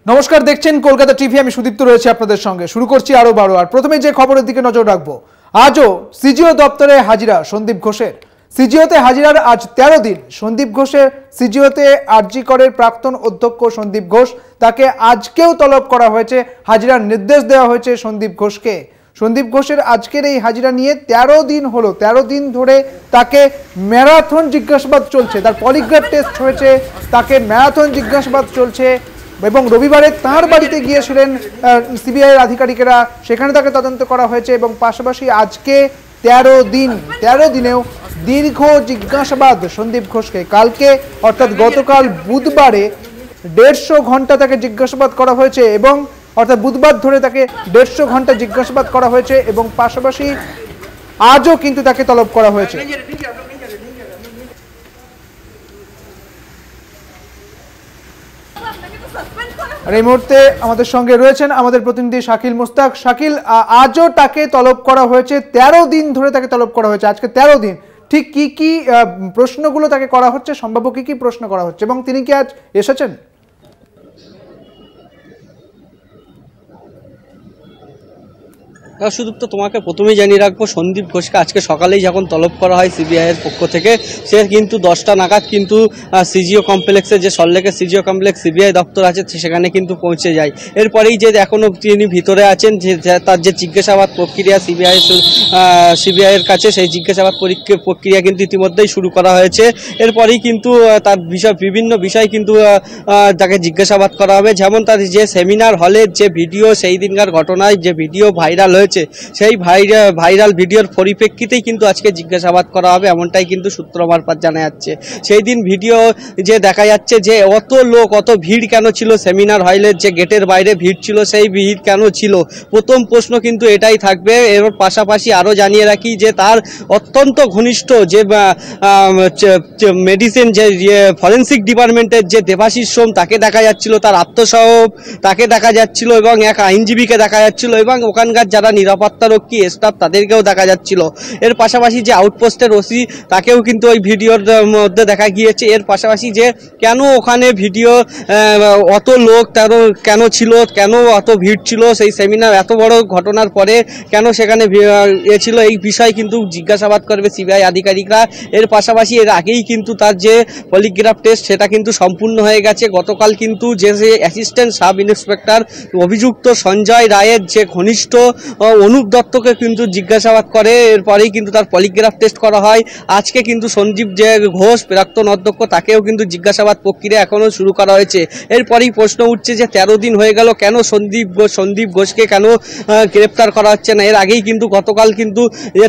নমস্কার, দেখছেন কলকাতা টিভি। আমি সুদীপ্ত রয়েছে আপনাদের সঙ্গে। শুরু করছি আরো বারো। আর প্রথমে যে খবরের দিকে নজর রাখবো, আজও সিজিও দপ্তরে হাজিরা সন্দীপ ঘোষের। সিজিওতে হাজিরার আজ 13 দিন। সন্দীপ ঘোষের সিজিওতে আরজি করের প্রাক্তন অধ্যক্ষ সন্দীপ ঘোষ, তাকে আজকেও তলব করা হয়েছে। হাজিরার নির্দেশ দেওয়া হয়েছে সন্দীপ ঘোষকে। সন্দীপ ঘোষের আজকের এই হাজিরা নিয়ে 13 দিন হলো। 13 দিন ধরে তাকে ম্যারাথন জিজ্ঞাসাবাদ চলছে। তার পলিগ্রাফ টেস্ট হয়েছে, তাকে ম্যারাথন জিজ্ঞাসাবাদ চলছে। এবং রবিবারে তাঁর বাড়িতে গিয়েছিলেন সিবিআইয়ের আধিকারিকেরা, সেখানে তাকে তদন্ত করা হয়েছে। এবং পাশাপাশি আজকে 13 দিনেও দীর্ঘ জিজ্ঞাসাবাদ সন্দীপ ঘোষকে। কালকে অর্থাৎ গতকাল বুধবারে 150 ঘন্টা তাকে জিজ্ঞাসাবাদ করা হয়েছে, এবং অর্থাৎ বুধবার ধরে তাকে 150 ঘন্টা জিজ্ঞাসাবাদ করা হয়েছে। এবং পাশাপাশি আজও কিন্তু তাকে তলব করা হয়েছে। আর এই মুহূর্তে আমাদের সঙ্গে রয়েছেন আমাদের প্রতিনিধি শাকিল মুস্তাক। শাকিল, আজও তাকে তলব করা হয়েছে, 13 দিন ধরে তাকে তলব করা হয়েছে। আজকে 13 দিন, ঠিক কি কি প্রশ্নগুলো তাকে করা হচ্ছে, সম্ভাব্য কি কি প্রশ্ন করা হচ্ছে, এবং তিনি কি আজ এসেছেন? শুধু তো তোমাকে প্রথমেই জানিয়ে রাখবো, সন্দীপ ঘোষকে আজকে সকালেই যখন তলব করা হয় সিবিআইয়ের পক্ষ থেকে, সে কিন্তু 10টা নাগাদ কিন্তু সিজিও কমপ্লেক্সে, যে সল্টলেকের সিজিও কমপ্লেক্স সিবিআই দপ্তর আছে, সেখানে কিন্তু পৌঁছে যায়। এরপরেই যে এখনও তিনি ভিতরে আছেন, যে তার যে জিজ্ঞাসাবাদ প্রক্রিয়া সিবিআইয়ের কাছে, সেই জিজ্ঞাসাবাদ প্রক্রিয়া কিন্তু ইতিমধ্যেই শুরু করা হয়েছে। এরপরেই কিন্তু তার বিভিন্ন বিষয় কিন্তু তাকে জিজ্ঞাসাবাদ করা হবে। যেমন তার যে সেমিনার হলের যে ভিডিও, সেই দিনকার ঘটনায় যে ভিডিও ভাইরাল হয়েছে, সেই ভাইরাল ভিডিওর পরিপ্রেক্ষিতেই কিন্তু আজকে জিজ্ঞাসাবাদ করা হবে, এমনটাই কিন্তু সূত্র মারফত জানা যাচ্ছে। সেই দিন ভিডিও যে দেখা যাচ্ছে যে অত লোক, অত ভিড় কেন ছিল সেমিনার হলের যে গেটের বাইরে ভিড় ছিল, সেই ভিড় কেন ছিল? প্রথম প্রশ্ন কিন্তু এটাই থাকবে। এর পাশাপাশি আরও জানিয়ে রাখি যে তার অত্যন্ত ঘনিষ্ঠ যে মেডিসিন, যে ফরেন্সিক ডিপার্টমেন্টের যে দেবাশিস সোম, তাকে দেখা যাচ্ছিল, তার আত্মসহায়ক তাকে দেখা যাচ্ছিল, এবং এক আইনজীবীকে দেখা যাচ্ছিল, এবং ওখানকার যারা নিরাপত্তারক্ষী স্টাফ তাদেরকেও দেখা যাচ্ছিল। এর পাশাপাশি যে আউটপোস্টের ওসি, তাকেও কিন্তু ওই ভিডিওর মধ্যে দেখা গিয়েছে। এর পাশাপাশি যে কেন ওখানে ভিডিও অত লোক কেন ছিল, কেন অত ভিড় ছিল, সেই সেমিনার এত বড় ঘটনার পরে কেন সেখানে ছিল, এই বিষয়ে কিন্তু জিজ্ঞাসাবাদ করবে সিবিআই আধিকারিকরা। এর পাশাপাশি এর আগেই কিন্তু তার যে পলিগ্রাফ টেস্ট, সেটা কিন্তু সম্পূর্ণ হয়ে গেছে। গতকাল কিন্তু যে অ্যাসিস্ট্যান্ট সাব ইন্সপেক্টর অভিযুক্ত সঞ্জয় রায়ের যে ঘনিষ্ঠ অনুপ দত্তকে কিন্তু জিজ্ঞাসাবাদ করে, এরপরেই কিন্তু তার পলিগ্রাফ টেস্ট করা হয়। আজকে কিন্তু সন্দীপ যে ঘোষ প্রাক্তন অধ্যক্ষ, তাকেও কিন্তু জিজ্ঞাসাবাদ প্রক্রিয়া এখনও শুরু করা হয়েছে। এরপরেই প্রশ্ন উঠছে যে 13 দিন হয়ে গেল, কেন সন্দীপ ঘোষকে কেন গ্রেপ্তার করা হচ্ছে না? এর আগেই কিন্তু গতকাল কিন্তু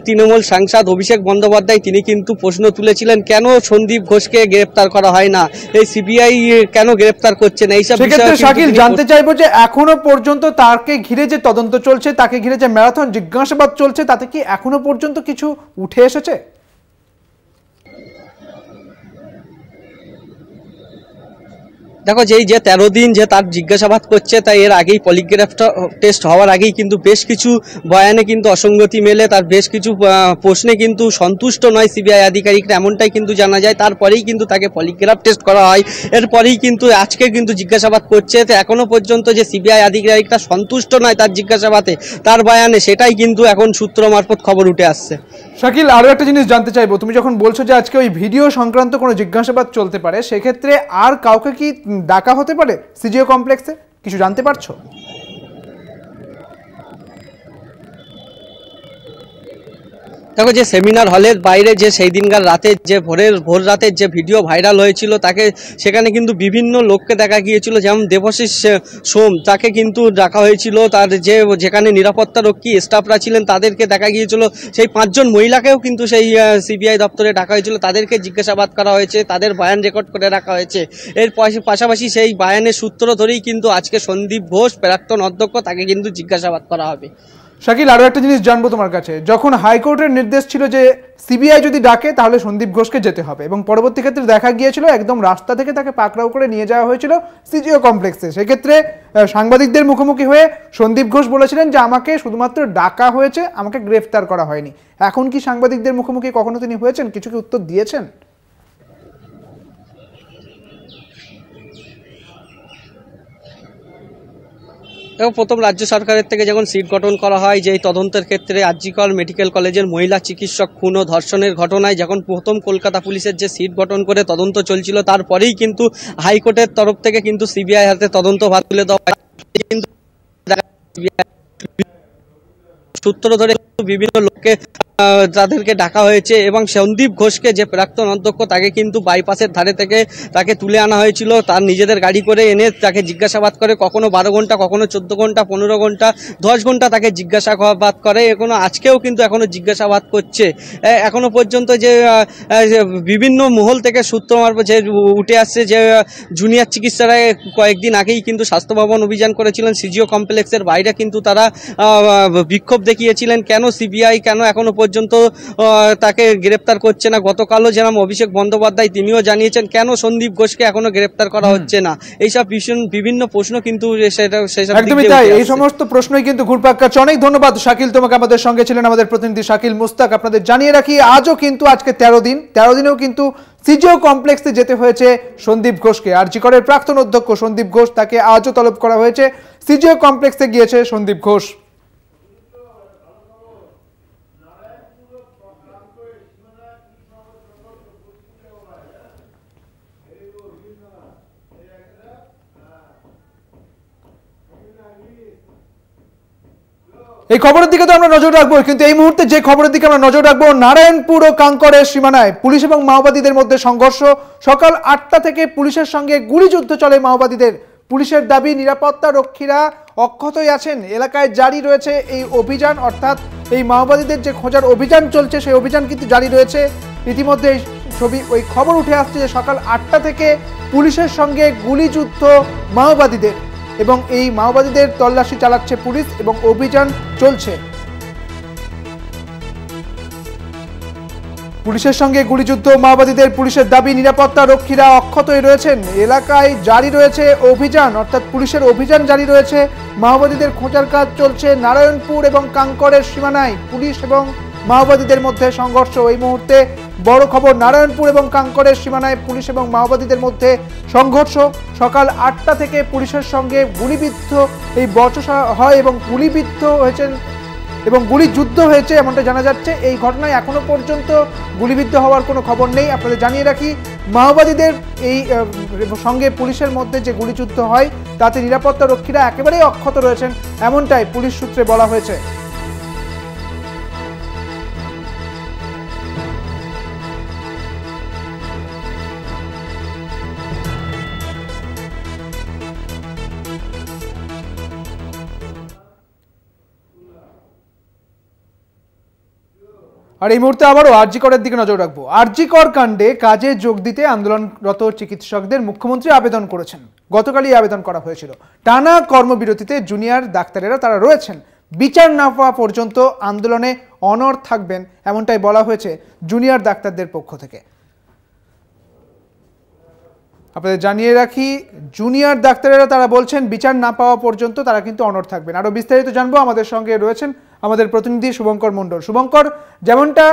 তৃণমূল সাংসদ অভিষেক বন্দ্যোপাধ্যায়, তিনি কিন্তু প্রশ্ন তুলেছিলেন, কেন সন্দীপ ঘোষকে গ্রেপ্তার করা হয় না, এই সিবিআই কেন গ্রেপ্তার করছে না? এইসব বিষয়ে শাকিল, জানতে চাইবো যে এখনো পর্যন্ত তাকে ঘিরে যে তদন্ত চলছে, তাকে ঘিরে যে ম্যারাথন জিজ্ঞাসাবাদ চলছে, তাতে কি এখনো পর্যন্ত কিছু উঠে এসেছে? দেখো, যে 13 দিন যে তার জিজ্ঞাসাবাদ করছে, তাই এর আগেই পলিগ্রাফ টেস্ট হওয়ার আগেই কিন্তু বেশ কিছু বয়ানে কিন্তু অসঙ্গতি মেলে, তার বেশ কিছু প্রশ্নে কিন্তু সন্তুষ্ট নয় সিবিআই আধিকারিকরা, এমনটাই কিন্তু জানা যায়। তারপরেই কিন্তু তাকে পলিগ্রাফ টেস্ট করা হয়। এরপরেই কিন্তু আজকে কিন্তু জিজ্ঞাসাবাদ করছে। তো এখনও পর্যন্ত যে সিবিআই আধিকারিকরা সন্তুষ্ট নয় তার জিজ্ঞাসাবাদে, তার বয়ানে, সেটাই কিন্তু এখন সূত্র মারফত খবর উঠে আসছে। শাকিল, আরো একটা জিনিস জানতে চাইবো, তুমি যখন বলছো যে আজকে ওই ভিডিও সংক্রান্ত কোনো জিজ্ঞাসাবাদ চলতে পারে, সেক্ষেত্রে আর কাউকে কি ডাকা হতে পারে সিজিও কমপ্লেক্সে? কিছু জানতে পারছো? দেখো, যে সেমিনার হলের বাইরে যে সেই দিনকার রাতে যে ভোর রাতের যে ভিডিও ভাইরাল হয়েছিল, তাকে সেখানে কিন্তু বিভিন্ন লোককে দেখা গিয়েছিল। যেমন দেবাশিস সোম, তাকে কিন্তু ডাকা হয়েছিল। তার যেখানে নিরাপত্তারক্ষী স্টাফরা ছিলেন, তাদেরকে দেখা গিয়েছিল। সেই 5 জন মহিলাকেও কিন্তু সেই সিবিআই দপ্তরে ডাকা হয়েছিল, তাদেরকে জিজ্ঞাসাবাদ করা হয়েছে, তাদের বয়ান রেকর্ড করে রাখা হয়েছে। এর পাশাপাশি সেই বয়ানের সূত্র ধরেই কিন্তু আজকে সন্দীপ ঘোষ প্রাক্তন অধ্যক্ষ, তাকে কিন্তু জিজ্ঞাসাবাদ করা হবে। শাকিল, আরো একটা জিনিস জানবো তোমার কাছে, যখন হাইকোর্টের নির্দেশ ছিল যে সিবিআই যদি ডাকে তাহলে সন্দীপ ঘোষকে যেতে হবে, এবং পরবর্তী ক্ষেত্রে দেখা গিয়েছিল একদম রাস্তা থেকে তাকে পাকড়াও করে নিয়ে যাওয়া হয়েছিল সিজিও কমপ্লেক্সে। সেক্ষেত্রে সাংবাদিকদের মুখোমুখি হয়ে সন্দীপ ঘোষ বলেছিলেন যে আমাকে শুধুমাত্র ডাকা হয়েছে, আমাকে গ্রেফতার করা হয়নি। এখন কি সাংবাদিকদের মুখোমুখি কখনো তিনি হয়েছেন, কিছু কি উত্তর দিয়েছেন? এবং প্রথম রাজ্য সরকারের থেকে যখন সিট গঠন করা হয় যে এই তদন্তের ক্ষেত্রে আরজিকর মেডিকেল কলেজের মহিলা চিকিৎসক খুন ও ধর্ষণের ঘটনায় যখন প্রথম কলকাতা পুলিশের যে সিট গঠন করে তদন্ত চলছিল, তারপরেই কিন্তু হাইকোর্টের তরফ থেকে কিন্তু সিবিআই হাতে তদন্ত ভার তুলে দেওয়া হয়। কিন্তু সূত্র ধরে বিভিন্ন লোককে তাদেরকে ডাকা হয়েছে এবং সন্দীপ ঘোষকে যে প্রাক্তন অধ্যক্ষ তাকে কিন্তু বাইপাসের ধারে থেকে তাকে তুলে আনা হয়েছিল, তার নিজেদের গাড়ি করে এনে তাকে জিজ্ঞাসাবাদ করে, কখনো 12 ঘন্টা, কখনো 14 ঘন্টা, 15 ঘন্টা, 10 ঘন্টা তাকে জিজ্ঞাসাবাদ করে। আজকেও কিন্তু এখনো জিজ্ঞাসাবাদ করছে। এখনো পর্যন্ত যে বিভিন্ন মহল থেকে সূত্র মারফত যে উঠে আসছে যে জুনিয়র চিকিৎসারা কয়েকদিন আগেই কিন্তু স্বাস্থ্য ভবন অভিযান করেছিলেন, সিজিও কমপ্লেক্সের বাইরে কিন্তু তারা বিক্ষোভ দেখিয়েছিলেন, কেন সিবিআই কেন এখনো পর্যন্ত তাকে গ্রেপ্তার করছে না। গতকালও যেরকম অভিষেক বন্দ্যোপাধ্যায় তিনিও জানিয়েছেন কেন সন্দীপ ঘোষকে এখনো গ্রেপ্তার করা হচ্ছে না। এইসব বিভিন্ন প্রশ্ন কিন্তু একদমই তাই, এই সমস্ত প্রশ্নই কিন্তু ঘুরপাক কাটছে। অনেক ধন্যবাদ শাকিল, তোমাকে আমাদের সঙ্গে ছিলেন আমাদের প্রতিনিধি শাকিল মুস্তাক। আপনাদের জানিয়ে রাখি আজও কিন্তু আজকে 13 দিনেও কিন্তু সিজিও কমপ্লেক্সে যেতে হয়েছে সন্দীপ ঘোষকে। আরজিকরের প্রাক্তন অধ্যক্ষ সন্দীপ ঘোষ, তাকে আজও তলব করা হয়েছে। সিজিও কমপ্লেক্সে গিয়েছে সন্দীপ ঘোষ। এই খবরের দিকে তো আমরা নজর রাখবো, কিন্তু এই মুহূর্তে যে খবরের দিকে আমরা নজর রাখবো, নারায়ণপুর ও কাঙ্করের সীমানায় পুলিশ এবং মাওবাদীদের মধ্যে সংঘর্ষ। সকাল 8টা থেকে পুলিশের সঙ্গে গুলিযুদ্ধ চলে মাওবাদীদের। পুলিশের দাবি নিরাপত্তা রক্ষীরা অক্ষতই আছেন, এলাকায় জারি রয়েছে এই অভিযান, অর্থাৎ এই মাওবাদীদের যে খোঁজার অভিযান চলছে সেই অভিযান কিন্তু জারি রয়েছে। ইতিমধ্যে ওই খবর উঠে আসছে যে সকাল 8টা থেকে পুলিশের সঙ্গে গুলিযুদ্ধ মাওবাদীদের, এবং এই মাওবাদীদের তল্লাশি চালাচ্ছে পুলিশ এবং অভিযান চলছে। পুলিশের সঙ্গে গুলিযুদ্ধ মাওবাদীদের, পুলিশের দাবি নিরাপত্তা রক্ষীরা অক্ষতই রয়েছেন, এলাকায় জারি রয়েছে অভিযান, অর্থাৎ পুলিশের অভিযান জারি রয়েছে। মাওবাদীদের খোঁজার কাজ চলছে। নারায়ণপুর এবং কাঙ্করের সীমানায় পুলিশ এবং মাওবাদীদের মধ্যে সংঘর্ষ। এই মুহূর্তে বড় খবর, নারায়ণপুর এবং কাঙ্করের সীমানায় পুলিশ এবং মাওবাদীদের মধ্যে সংঘর্ষ। সকাল 8টা থেকে পুলিশের সঙ্গে গুলিবিদ্ধ এই বচসা হয় এবং গুলিবিদ্ধ হয়েছেন এবং গুলিযুদ্ধ হয়েছে এমনটা জানা যাচ্ছে। এই ঘটনায় এখনো পর্যন্ত গুলিবিদ্ধ হওয়ার কোনো খবর নেই। আপনাদের জানিয়ে রাখি মাওবাদীদের এই সঙ্গে পুলিশের মধ্যে যে গুলিযুদ্ধ হয় তাতে নিরাপত্তা রক্ষীরা একেবারেই অক্ষত রয়েছেন, এমনটাই পুলিশ সূত্রে বলা হয়েছে। আর এই মুহূর্তে আবারও আরজিকরের দিকে নজর রাখবো। আরজিকর কাণ্ডে কাজে যোগ দিতে আন্দোলনরত চিকিৎসকদের মুখ্যমন্ত্রী আবেদন করেছেন। গতকালই আবেদন করা হয়েছিল। টানা কর্মবিরতিতে জুনিয়র ডাক্তারেরা তারা রয়েছেন, বিচার না পাওয়া পর্যন্ত আন্দোলনে অনড় থাকবেন, এমনটাই বলা হয়েছে জুনিয়র ডাক্তারদের পক্ষ থেকে। আপনাদের জানিয়ে রাখি জুনিয়র ডাক্তারেরা তারা বলছেন বিচার না পাওয়া পর্যন্ত তারা কিন্তু অনড় থাকবেন। আরো বিস্তারিত জানবো, আমাদের সঙ্গে রয়েছেন আমাদের প্রতিনিধি শুভঙ্কর মণ্ডল। শুভঙ্কর, যেমনটা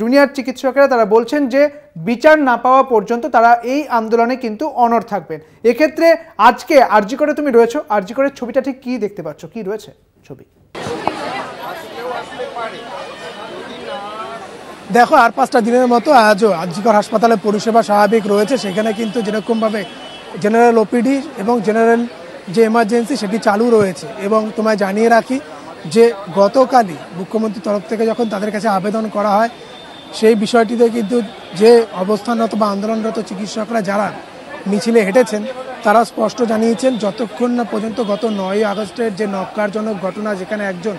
জুনিয়র চিকিৎসকেরা তারা বলছেন যে বিচার না পাওয়া পর্যন্ত তারা এই আন্দোলনে কিন্তু অনড় থাকবেন। এক্ষেত্রে আজকে আরজিকরে তুমি রয়েছো, আরজিকরের ছবিটা ঠিক কি দেখতে পাচ্ছ, কি রয়েছে ছবি? দেখো, আর 5টা দিনের মতো আজও আরজিকর হাসপাতালে পরিষেবা স্বাভাবিক রয়েছে। সেখানে কিন্তু যেরকমভাবে জেনারেল ওপিডি এবং জেনারেল যে এমার্জেন্সি সেটি চালু রয়েছে। এবং তোমায় জানিয়ে রাখি যে গতকালই মুখ্যমন্ত্রীর তরফ থেকে যখন তাদের কাছে আবেদন করা হয় সেই বিষয়টিতে কিন্তু যে অবস্থানরত বা আন্দোলনরত চিকিৎসকরা যারা মিছিলে হেঁটেছেন তারা স্পষ্ট জানিয়েছেন যতক্ষণ না পর্যন্ত গত 9ই আগস্টের যে ন্যক্কারজনক ঘটনা, যেখানে একজন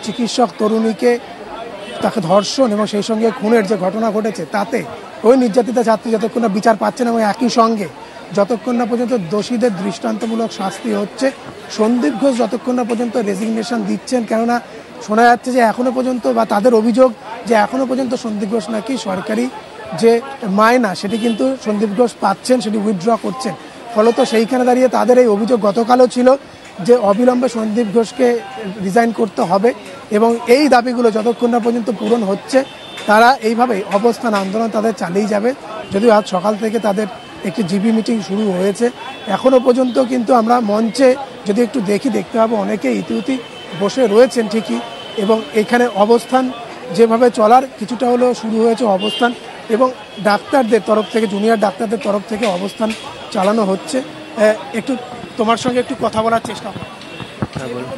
চিকিৎসক তরুণীকে তাকে ধর্ষণ এবং সেই সঙ্গে খুনের যে ঘটনা ঘটেছে তাতে ওই নির্যাতিতা ছাত্রী যতক্ষণ না বিচার পাচ্ছেন এবং একই সঙ্গে যতক্ষণ না পর্যন্ত দোষীদের দৃষ্টান্তমূলক শাস্তি হচ্ছে, সন্দীপ ঘোষ যতক্ষণ না পর্যন্ত রেজিগনেশন দিচ্ছেন, কেননা শোনা যাচ্ছে যে এখনো পর্যন্ত বা তাদের অভিযোগ যে এখনো পর্যন্ত সন্দীপ ঘোষ নাকি সরকারি যে মায়না সেটি কিন্তু সন্দীপ ঘোষ পাচ্ছেন, সেটি উইথড্র করছেন। ফলত সেইখানে দাঁড়িয়ে তাদের এই অভিযোগ গতকালও ছিল যে অবিলম্বে সন্দীপ ঘোষকে রিজাইন করতে হবে এবং এই দাবিগুলো যতক্ষণ না পর্যন্ত পূরণ হচ্ছে তারা এইভাবে অবস্থান আন্দোলন তাদের চালিয়ে যাবে। যদিও আজ সকাল থেকে তাদের একটি জিবি মিটিং শুরু হয়েছে, এখনও পর্যন্ত কিন্তু আমরা মঞ্চে যদি একটু দেখতে পাবো অনেকে ইতিউতি বসে রয়েছেন ঠিকই, এবং এখানে অবস্থান যেভাবে চলার কিছুটা হলেও শুরু হয়েছে অবস্থান, এবং ডাক্তারদের তরফ থেকে, জুনিয়র ডাক্তারদের তরফ থেকে অবস্থান চালানো হচ্ছে। একটু তোমার সঙ্গে একটু কথা বলার চেষ্টা করো।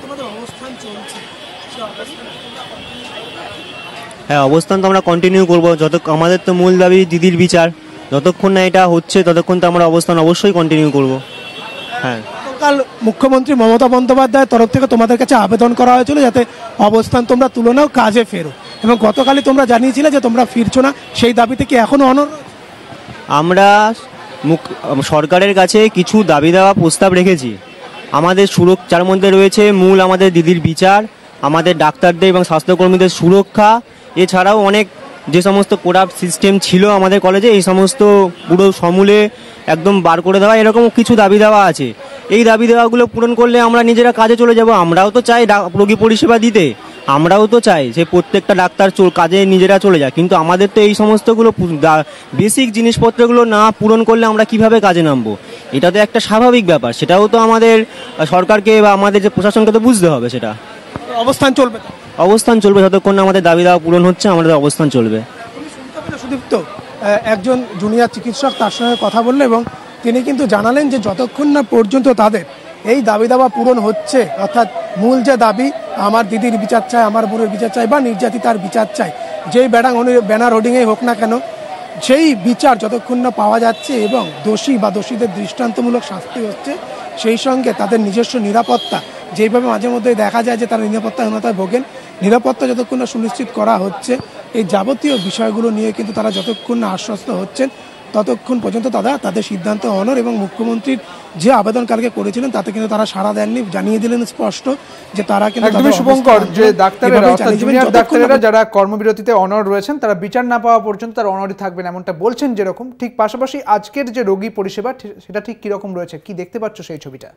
তোমাদের অবস্থান চলছে, হ্যাঁ, অবস্থান তো আমরা কন্টিনিউ করবো। আমাদের তো মূল দাবি দিদির বিচার, যতক্ষণ না এটা হচ্ছে ততক্ষণ তো আমরা অবস্থান অবশ্যই কন্টিনিউ করব। হ্যাঁ, গতকাল মুখ্যমন্ত্রী মমতা বন্দ্যোপাধ্যায়ের তরফ থেকে তোমাদের কাছে আবেদন করা হয়েছিল যাতে অবস্থান তোমরা তুলে নাও, কাজে ফেরো, এবং গতকালই তোমরা জানিয়েছিলে যে তোমরা ফিরছো না। সেই দাবিতে কি এখনো অনড়? আমরা সরকারের কাছে কিছু দাবি দেওয়া প্রস্তাব রেখেছি। আমাদের সুরক্ষার মধ্যে রয়েছে মূল আমাদের দিদির বিচার, আমাদের ডাক্তারদের এবং স্বাস্থ্যকর্মীদের সুরক্ষা, এছাড়াও অনেক যে সমস্ত কোরাপ্ট সিস্টেম ছিল আমাদের কলেজে এই সমস্ত পুরো সমূলে একদম বার করে দেওয়া, এরকম কিছু দাবি দেওয়া আছে। এই দাবি দেওয়াগুলো পূরণ করলে আমরা নিজেরা কাজে চলে যাব। আমরাও তো চাই রোগী পরিষেবা দিতে, আমরাও তো চাই যে প্রত্যেকটা ডাক্তার কাজে নিজেরা চলে যায়, কিন্তু আমাদের তো এই সমস্তগুলো বেসিক জিনিসপত্রগুলো না পূরণ করলে আমরা কিভাবে কাজে নামবো? এটা তো একটা স্বাভাবিক ব্যাপার, সেটাও তো আমাদের সরকারকে বা আমাদের যে প্রশাসনকে তো বুঝতে হবে। সেটা অবস্থান চলবে, অবস্থান চলবে যতক্ষণ না আমাদের দাবি দেওয়া পূরণ হচ্ছে, আমাদের অবস্থান চলবে। সুদীপ্ত একজন জুনিয়র চিকিৎসক তার সঙ্গে কথা বললো, এবং তিনি কিন্তু জানালেন যে যতক্ষণ না পর্যন্ত তাদের এই দাবি দাওয়া পূরণ হচ্ছে, অর্থাৎ মূল যে দাবি আমার দিদির বিচার চাই, আমার বোনের বিচার চাই, বা নির্যাতিতার বিচার চাই, যেই ব্যানার হোর্ডিংয়ে হোক না কেন, সেই বিচার যতক্ষণ না পাওয়া যাচ্ছে এবং দোষী বা দোষীদের দৃষ্টান্তমূলক শাস্তি হচ্ছে, সেই সঙ্গে তাদের নিজস্ব নিরাপত্তা, যেইভাবে মাঝে মধ্যে দেখা যায় যে তারা নিরাপত্তাহীনতায় ভোগেন, নিরাপত্তা যতক্ষণ না সুনিশ্চিত করা হচ্ছে, এই যাবতীয় বিষয়গুলো নিয়ে কিন্তু তারা যতক্ষণ না আশ্বস্ত হচ্ছেন ততক্ষণ পর্যন্ত তাদের সিদ্ধান্ত অনড়। এবং মুখ্যমন্ত্রীর যে আবেদন কালকে করেছিলেন তাতে কিন্তু তারা সাড়া দেননি, জানিয়ে দিলেন স্পষ্ট যে তারা কিন্তু শুভঙ্কর, যে ডাক্তারেরা অর্থাৎ জুনিয়র ডাক্তারেরা যারা কর্মবিরতিতে অনড় রয়েছেন তারা বিচার না পাওয়া পর্যন্ত তারা অনড়ই থাকবেন এমনটা বলছেন, যেরকম ঠিক পাশাপাশি আজকের যে রোগী পরিষেবা সেটা ঠিক কিরকম রয়েছে, কি দেখতে পাচ্ছ সেই ছবিটা?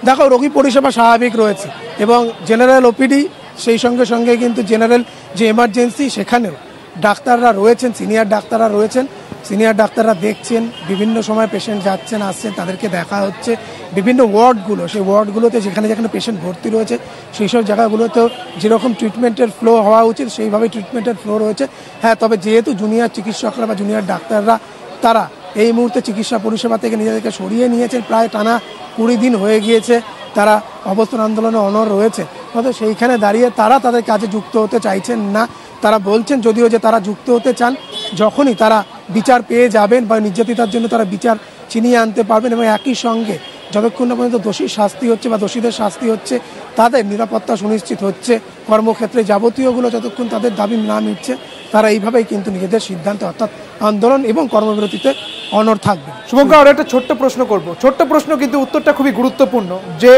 দেখো, রোগী পরিষেবা স্বাভাবিক রয়েছে, এবং জেনারেল ওপিডি, সেই সঙ্গে সঙ্গে কিন্তু জেনারেল যে এমার্জেন্সি সেখানেও ডাক্তাররা রয়েছেন, সিনিয়র ডাক্তাররা রয়েছেন। সিনিয়র ডাক্তাররা দেখছেন, বিভিন্ন সময় পেশেন্ট যাচ্ছেন আসছেন, তাদেরকে দেখা হচ্ছে। বিভিন্ন ওয়ার্ডগুলো, সেই ওয়ার্ডগুলোতে যেখানে যেখানে পেশেন্ট ভর্তি রয়েছে সেই সব জায়গাগুলোতেও যেরকম ট্রিটমেন্টের ফ্লো হওয়া উচিত সেইভাবে ট্রিটমেন্টের ফ্লো রয়েছে। হ্যাঁ, তবে যেহেতু জুনিয়র চিকিৎসকরা বা জুনিয়র ডাক্তাররা তারা এই মুহূর্তে চিকিৎসা পরিষেবা থেকে নিজেদেরকে সরিয়ে নিয়েছেন, প্রায় টানা 20 দিন হয়ে গিয়েছে তারা অবস্থান আন্দোলনে অনড় রয়েছে, তবে সেইখানে দাঁড়িয়ে তারা তাদের কাজে যুক্ত হতে চাইছেন না। তারা বলছেন যদিও যে তারা যুক্ত হতে চান যখনই তারা বিচার পেয়ে যাবেন বা নির্যাতিতার জন্য তারা বিচার ছিনিয়ে আনতে পারবেন, এবং একই সঙ্গে যতক্ষণ না পর্যন্ত দোষীর শাস্তি হচ্ছে বা দোষীদের শাস্তি হচ্ছে, তাদের নিরাপত্তা সুনিশ্চিত হচ্ছে, কর্মক্ষেত্রে যাবতীয়গুলো যতক্ষণ তাদের দাবি না মিটছে, তারা এইভাবেই কিন্তু নিজেদের সিদ্ধান্ত অর্থাৎ আন্দোলন এবং কর্মবিরতিতে অনড় থাকবে। শুভঙ্কর, আর একটা ছোট্ট প্রশ্ন করব, ছোট্ট প্রশ্ন কিন্তু উত্তরটা খুবই গুরুত্বপূর্ণ, যে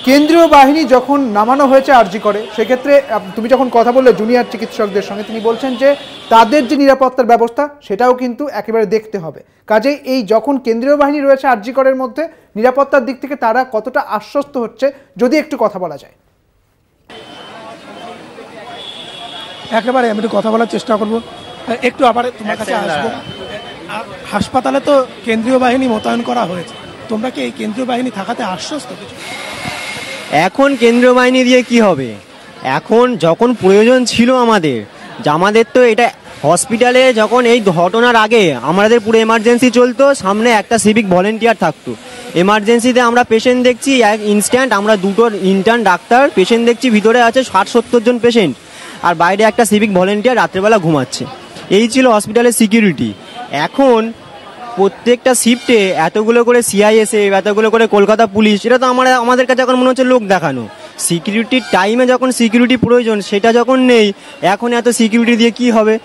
কেন্দ্রীয় বাহিনী যখন নামানো হয়েছে আরজি করে, সেক্ষেত্রে তুমি যখন কথা বললে জুনিয়র চিকিৎসকদের সঙ্গে, তিনি বলছেন যে তাদের যে নিরাপত্তার ব্যবস্থা সেটাও কিন্তু একেবারে দেখতে হবে। কাজেই এই যখন কেন্দ্রীয় বাহিনী রয়েছে আরজি করের মধ্যে, নিরাপত্তার দিক থেকে তারা কতটা আশ্বস্ত হচ্ছে যদি একটু কথা বলা যায়? একেবারে আমি একটু কথা বলার চেষ্টা করব, একটু আবার তোমার কাছে আসবো। হাসপাতালে তো কেন্দ্রীয় বাহিনী মোতায়েন করা হয়েছে, তোমরা কি এই কেন্দ্রীয় বাহিনী থাকাতে আশ্বস্ত? এখন কেন্দ্রীয় বাহিনী দিয়ে কি হবে? এখন যখন প্রয়োজন ছিল আমাদের তো এটা হসপিটালে, যখন এই ঘটনার আগে আমাদের পুরো এমার্জেন্সি চলতো, সামনে একটা সিভিক ভলেন্টিয়ার থাকতো। এমার্জেন্সিতে আমরা পেশেন্ট দেখছি এক ইনস্ট্যান্ট, আমরা দুটো ইন্টার্ন ডাক্তার পেশেন্ট দেখছি, ভিতরে আছে 60-70 জন পেশেন্ট, আর বাইরে একটা সিভিক ভলেন্টিয়ার রাত্রেবেলা ঘুমাচ্ছে। এই ছিল হসপিটালের সিকিউরিটি। এখন প্রত্যেকটা শিফটে এতগুলো করে সিআইএসএফ, এতগুলো করে কলকাতা পুলিশ, এটা তো আমাদের কাছে এখন মনে হচ্ছে লোক দেখানো। সিকিউরিটির টাইমে যখন সিকিউরিটি প্রয়োজন সেটা যখন নেই, এখন এত সিকিউরিটি দিয়ে কি হবে?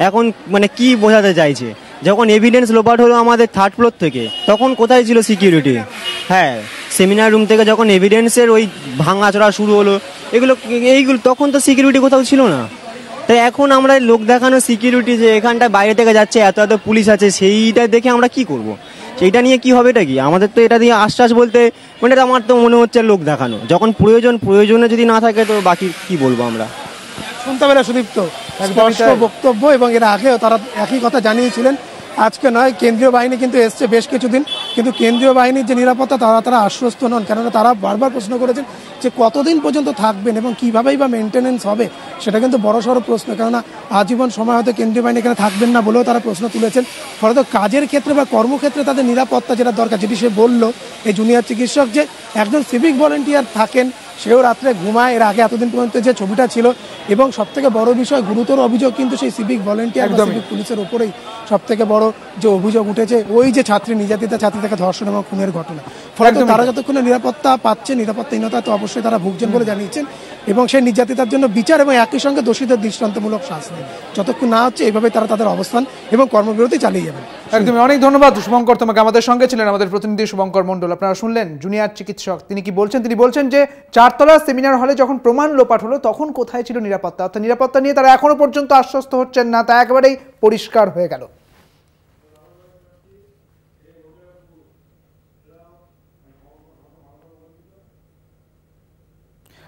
এখন মানে কি বোঝাতে চাইছে? যখন এভিডেন্স লোপাট হলো আমাদের 3rd ফ্লোর থেকে, তখন কোথায় ছিল সিকিউরিটি? হ্যাঁ, সেমিনার রুম থেকে যখন এভিডেন্সের ওই ভাঙাচড়া শুরু হলো, এইগুলো তখন তো সিকিউরিটি কোথাও ছিল না। তাই এখন আমরা লোক দেখানো সিকিউরিটি, যে এখানটায় বাইরে থেকে যাচ্ছে এত এত পুলিশ আছে, সেইটা দেখে আমরা কি করব? সেইটা নিয়ে কি হবে? এটা কি আমাদের তো এটা দিয়ে আশ্বাস বলতে, মানে আমার তো মনে হচ্ছে লোক দেখানো। যখন প্রয়োজনে যদি না থাকে তো বাকি কি বলবো আমরা? শুনতে পেলে সুদীপ্ত স্পষ্ট বক্তব্য, এবং এর আগেও তারা একই কথা জানিয়েছিলেন আজকে নয়, কেন্দ্রীয় বাহিনী কিন্তু এসছে বেশ কিছুদিন, কিন্তু কেন্দ্রীয় বাহিনীর যে নিরাপত্তা তারা আশ্বস্ত নন। কেননা তারা বারবার প্রশ্ন করেছেন যে কতদিন পর্যন্ত থাকবেন এবং কীভাবেই বা মেনটেনেন্স হবে, সেটা কিন্তু বড়সড় প্রশ্ন। কেননা আজীবন সময় হয়তো কেন্দ্রীয় বাহিনী এখানে থাকবেন না বলেও তারা প্রশ্ন তুলেছেন। ফলে তো কাজের ক্ষেত্রে বা কর্মক্ষেত্রে তাদের নিরাপত্তা যেটা দরকার, যেটি সে বললো এই জুনিয়র চিকিৎসক, যে একজন সিভিক ভলেন্টিয়ার থাকেন, সেও রাত্রে ঘুমায়। এর আগে এতদিন পর্যন্ত যে ছবিটা ছিল, এবং সবথেকে বড় বিষয়, গুরুতর অভিযোগ কিন্তু সেই সিভিক ভলেন্টিয়ার বা সিভিক পুলিশের ওপরেই সবথেকে বড় যে অভিযোগ উঠেছে, ওই যে ছাত্রী নির্যাতিতা ছাত্রীটাকে ধর্ষণ এবং খুনের ঘটনা। ফলে তো তারা যতক্ষণে নিরাপত্তা পাচ্ছে, নিরাপত্তাহীনতা তো অবশ্যই তারা ভুগছেন বলে জানিয়েছেন, এবং সেই নির্যাতিতার জন্য বিচার এবং একই সঙ্গে দোষীদের দৃষ্টান্তমূলক শাস্তি যতক্ষণ না হচ্ছে, এইভাবে তারা তাদের অবস্থান এবং কর্মবিরতি চালিয়ে যাবেন। একদমই, অনেক ধন্যবাদ শুভঙ্কর তোমাকে। আমাদের সঙ্গে ছিলেন আমাদের প্রতিনিধি শুভঙ্কর মণ্ডল। আপনারা শুনলেন জুনিয়র চিকিৎসক, তিনি কি বলছেন। তিনি বলছেন যে 4তলা সেমিনার হলে যখন প্রমাণ লোপাট হলো তখন কোথায় ছিল নিরাপত্তা, অর্থাৎ নিরাপত্তা নিয়ে তারা এখনো পর্যন্ত আশ্বস্ত হচ্ছেন না, তা একেবারেই পরিষ্কার হয়ে গেল।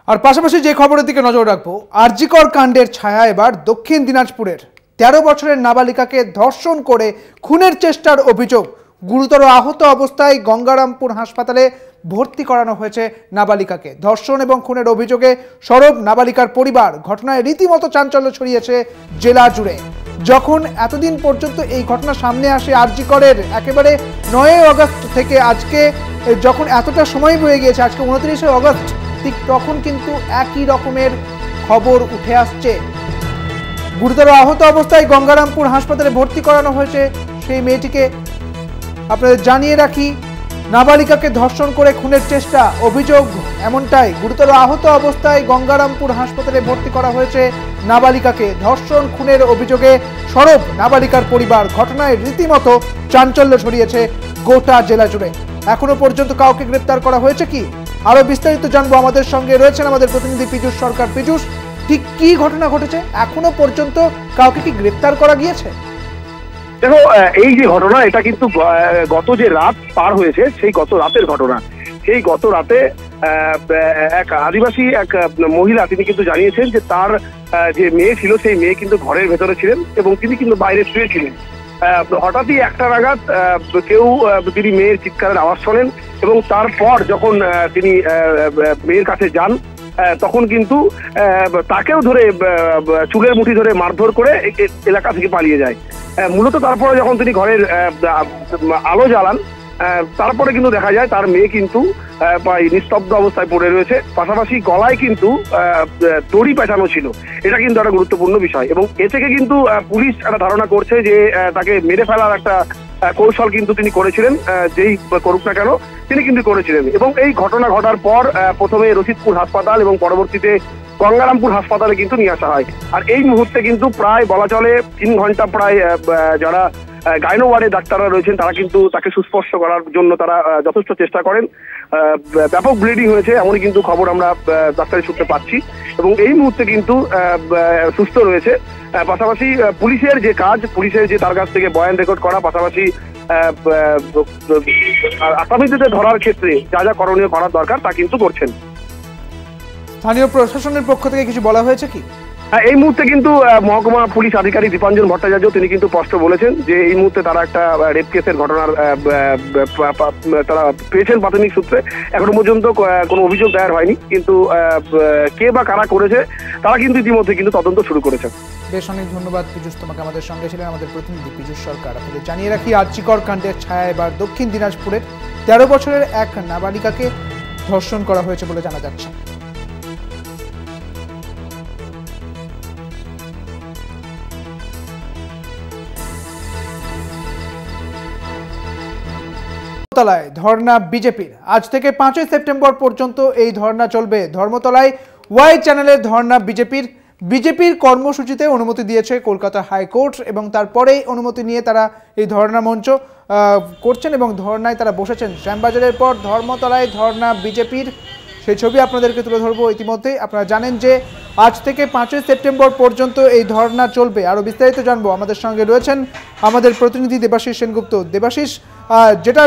আর পাশাপাশি যে খবরের দিকে নজর রাখবো, আরজিকর কাণ্ডের ছায়া এবার দক্ষিণ দিনাজপুরের 13 বছরের নাবালিকাকে ধর্ষণ করে খুনের চেষ্টার অভিযোগ। গুরুতর আহত অবস্থায় গঙ্গারামপুর হাসপাতালে ভর্তি করানো হয়েছে নাবালিকাকে। ধর্ষণ এবং খুনের অভিযোগে সরব নাবালিকার পরিবার। ঘটনায় রীতিমতো চাঞ্চল্য ছড়িয়েছে জেলা জুড়ে। যখন এতদিন পর্যন্ত এই ঘটনা সামনে আসে আরজিকরের একেবারে 9 আগস্ট থেকে আজকে, যখন এতটা সময় হয়ে গিয়েছে, আজকে 29 আগস্ট, ঠিক তখন কিন্তু একই রকমের খবর উঠে আসছে। গুরুতর আহত অবস্থায় গঙ্গারামপুর হাসপাতালে ভর্তি করানো হয়েছে সেই মেয়েটিকে। আপনাদের জানিয়ে রাখি, নাবালিকাকে ধর্ষণ করে খুনের চেষ্টা অভিযোগ এমনটাই। গুরুতর আহত অবস্থায় গঙ্গারামপুর হাসপাতালে ভর্তি করা হয়েছে নাবালিকাকে। ধর্ষণ খুনের অভিযোগে সরব নাবালিকার পরিবার। ঘটনায় রীতিমতো চাঞ্চল্য ছড়িয়েছে গোটা জেলা জুড়ে। এখনো পর্যন্ত কাউকে গ্রেপ্তার করা হয়েছে কি, আরো বিস্তারিত জানবো। আমাদের সঙ্গে রয়েছেন আমাদের প্রতিনিধি পীযূষ সরকার। পীযূষ, ঠিক কি ঘটনা ঘটেছে, এখনো পর্যন্ত কাউকে কি গ্রেপ্তার করা গিয়েছে? দেখো, এই যে ঘটনা, এটা কিন্তু গত যে রাত পার হয়েছে, সেই গত রাতের ঘটনা। সেই গত রাতে এক আদিবাসী এক মহিলা, তিনি কিন্তু জানিয়েছেন যে তার যে মেয়ে ছিল, সেই মেয়ে কিন্তু ঘরের ভেতরে ছিলেন এবং তিনি কিন্তু বাইরে শুয়েছিলেন। হঠাৎই একটা নাগাদ তিনি মেয়ের চিৎকারের আওয়াজ শোনেন এবং তারপর যখন তিনি মেয়ের কাছে যান, তখন কিন্তু তাকেও ধরে চুলের মুঠি ধরে মারধর করে এলাকা থেকে পালিয়ে যায়। মূলত তারপরে যখন তিনি ঘরের আলো জ্বালান, তারপরে কিন্তু দেখা যায় তার মেয়ে কিন্তু নিস্তব্ধ অবস্থায় পড়ে রয়েছে। পাশাপাশি গলায় কিন্তু দড়ি পেঁচানো ছিল। এটা কিন্তু একটা গুরুত্বপূর্ণ বিষয়, এবং এ থেকে কিন্তু পুলিশ একটা ধারণা করছে যে তাকে মেরে ফেলার একটা কৌশল কিন্তু তিনি করেছিলেন। যেই করুক না কেন, তিনি কিন্তু করেছিলেন। এবং এই ঘটনা ঘটার পর প্রথমে রশিদপুর হাসপাতাল এবং পরবর্তীতে গঙ্গারামপুর হাসপাতালে কিন্তু নিয়ে আসা হয়। আর এই মুহূর্তে কিন্তু প্রায় বলা চলে 3 ঘন্টা প্রায় যারা গাইনো ওয়ার্ডে ডাক্তাররা রয়েছেন, তারা কিন্তু তাকে সুস্পর্শ করার জন্য তারা যথেষ্ট চেষ্টা করেন। ব্যাপক ব্লিডিং হয়েছে, এমনই কিন্তু খবর আমরা ডাক্তারি সূত্রে পাচ্ছি, এবং এই মুহূর্তে কিন্তু সুস্থ রয়েছে। পাশাপাশি পুলিশের যে কাজ, পুলিশের যে তার কাছ থেকে বয়ান রেকর্ড করা, পাশাপাশি আসামিদের ধরার ক্ষেত্রে যা যা করণীয় করার দরকার তা কিন্তু করছেন। স্থানীয় প্রশাসনের পক্ষ থেকে কিছু বলা হয়েছে কি? এই মুহূর্তে কিন্তু মহকুমা পুলিশ আধিকারিক দীপাঞ্জন ভট্টাচার্য, তিনি কিন্তু স্পষ্ট বলেছেন যে এই মুহূর্তে তারা একটা রেপ কেসের ঘটনার তারা পেয়েছেন প্রাথমিক সূত্রে। এখনো পর্যন্ত কোনো অভিযোগ দায়ের হয়নি, কিন্তু কে বা কারা করেছে তারা কিন্তু ইতিমধ্যে কিন্তু তদন্ত শুরু করেছে। বেশ, অনেক ধন্যবাদ পীযূষ তোমাকে। আমাদের সঙ্গে ছিলেন আমাদের প্রতিনিধি পীযূষ সরকার। আপনাদের জানিয়ে রাখি, আরজিকর কাণ্ডের ছায়া এবার দক্ষিণ দিনাজপুরের 13 বছরের এক নাবালিকাকে ধর্ষণ করা হয়েছে বলে জানা যাচ্ছে। ধর্মতলায় ধর্ণা বিজেপির। আজ থেকে 5ই সেপ্টেম্বর পর্যন্ত এই ধর্ণা চলবে। ধর্মতলায় ওয়াই চ্যানেলের ধর্ণা বিজেপির কর্মসূচিতে অনুমতি দিয়েছে কলকাতা হাইকোর্ট, এবং তারপরেই অনুমতি নিয়ে তারা এই ধর্ণা মঞ্চ করছেন এবং ধর্ণায় তারা বসেছেন। শ্যামবাজারের পর ধর্মতলায় ধর্ণা বিজেপির, সেই ছবি আপনাদেরকে তুলে ধরবো। ইতিমধ্যেই আপনারা জানেন যে আজ থেকে 5ই সেপ্টেম্বর পর্যন্ত এই ধর্ণা চলবে। আরও বিস্তারিত জানবো, আমাদের সঙ্গে রয়েছেন আমাদের প্রতিনিধি দেবাশিস সেনগুপ্ত। দেবাশিস, যেটা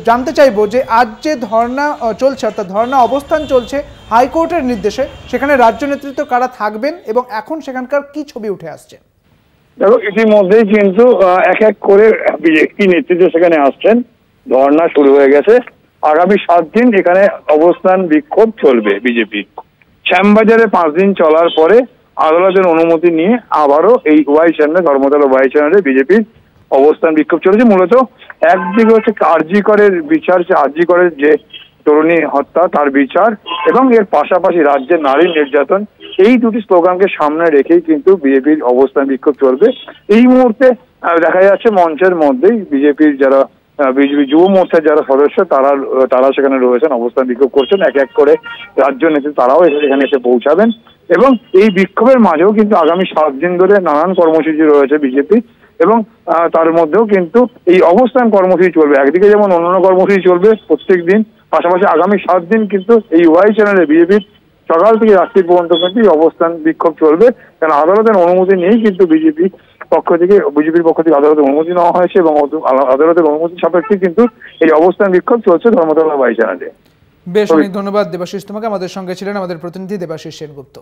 জানতে চাইবো যে আজ যে ধর্ণা চলছে, অর্থাৎ ধর্ণা অবস্থান চলছে হাইকোর্টের নির্দেশে, সেখানে রাজ্য নেতৃত্ব কারা থাকবেন এবং এখন সেখানকার কি ছবি উঠে আসছে? দেখো ইতিমধ্যেই কিন্তু এক এক করে বিজেপি নেতৃত্ব সেখানে আসছেন, ধর্ণা শুরু হয়ে গেছে। আগামী 7 দিন এখানে অবস্থান বিক্ষোভ চলবে বিজেপি। শ্যামবাজারে 5 দিন চলার পরে আদালতের অনুমতি নিয়ে আবারও এই ওয়াই চ্যানেলে, ধর্মতলা ওয়াই চ্যানেলে বিজেপির অবস্থান বিক্ষোভ চলেছে। মূলত একদিকে হচ্ছে আরজি করের বিচার, আরজি করের যে তরুণী হত্যা তার বিচার, এবং এর পাশাপাশি রাজ্যের নারী নির্যাতন, এই দুটি স্লোগানকে সামনে রেখেই কিন্তু বিজেপির অবস্থান বিক্ষোভ চলবে। এই মুহূর্তে দেখা যাচ্ছে মঞ্চের মধ্যেই বিজেপির যারা বিজেপি যুব মোর্চার যারা সদস্য তারা সেখানে রয়েছেন, অবস্থান বিক্ষোভ করছেন। এক এক করে রাজ্য নেতৃত্ব তারাও এখানে এসে পৌঁছাবেন, এবং এই বিক্ষোভের মাঝেও কিন্তু আগামী 7 দিন ধরে নানান কর্মসূচি রয়েছে বিজেপি, এবং তার মধ্যেও কিন্তু এই অবস্থান কর্মসূচি চলবে। একদিকে যেমন অন্যান্য কর্মসূচি চলবে প্রত্যেক দিন, পাশাপাশি আগামী 7 দিন কিন্তু এই ওয়াই চ্যানেলে বিজেপির সকাল থেকে রাত্রি পর্যন্ত কিন্তু এই অবস্থান বিক্ষোভ চলবে। কারণ আদালতের অনুমতি নিয়েই কিন্তু বিজেপির পক্ষ থেকে আদালতের অনুমতি নেওয়া হয়েছে, এবং আদালতের অনুমতি সাপেক্ষে কিন্তু এই অবস্থান বিক্ষোভ চলছে ধর্মতলা ওয়াই চ্যানেলে। বেশ, অনেক ধন্যবাদ দেবাশিস তোমাকে। আমাদের সঙ্গে ছিলেন আমাদের প্রতিনিধি দেবাশিস সেনগুপ্ত।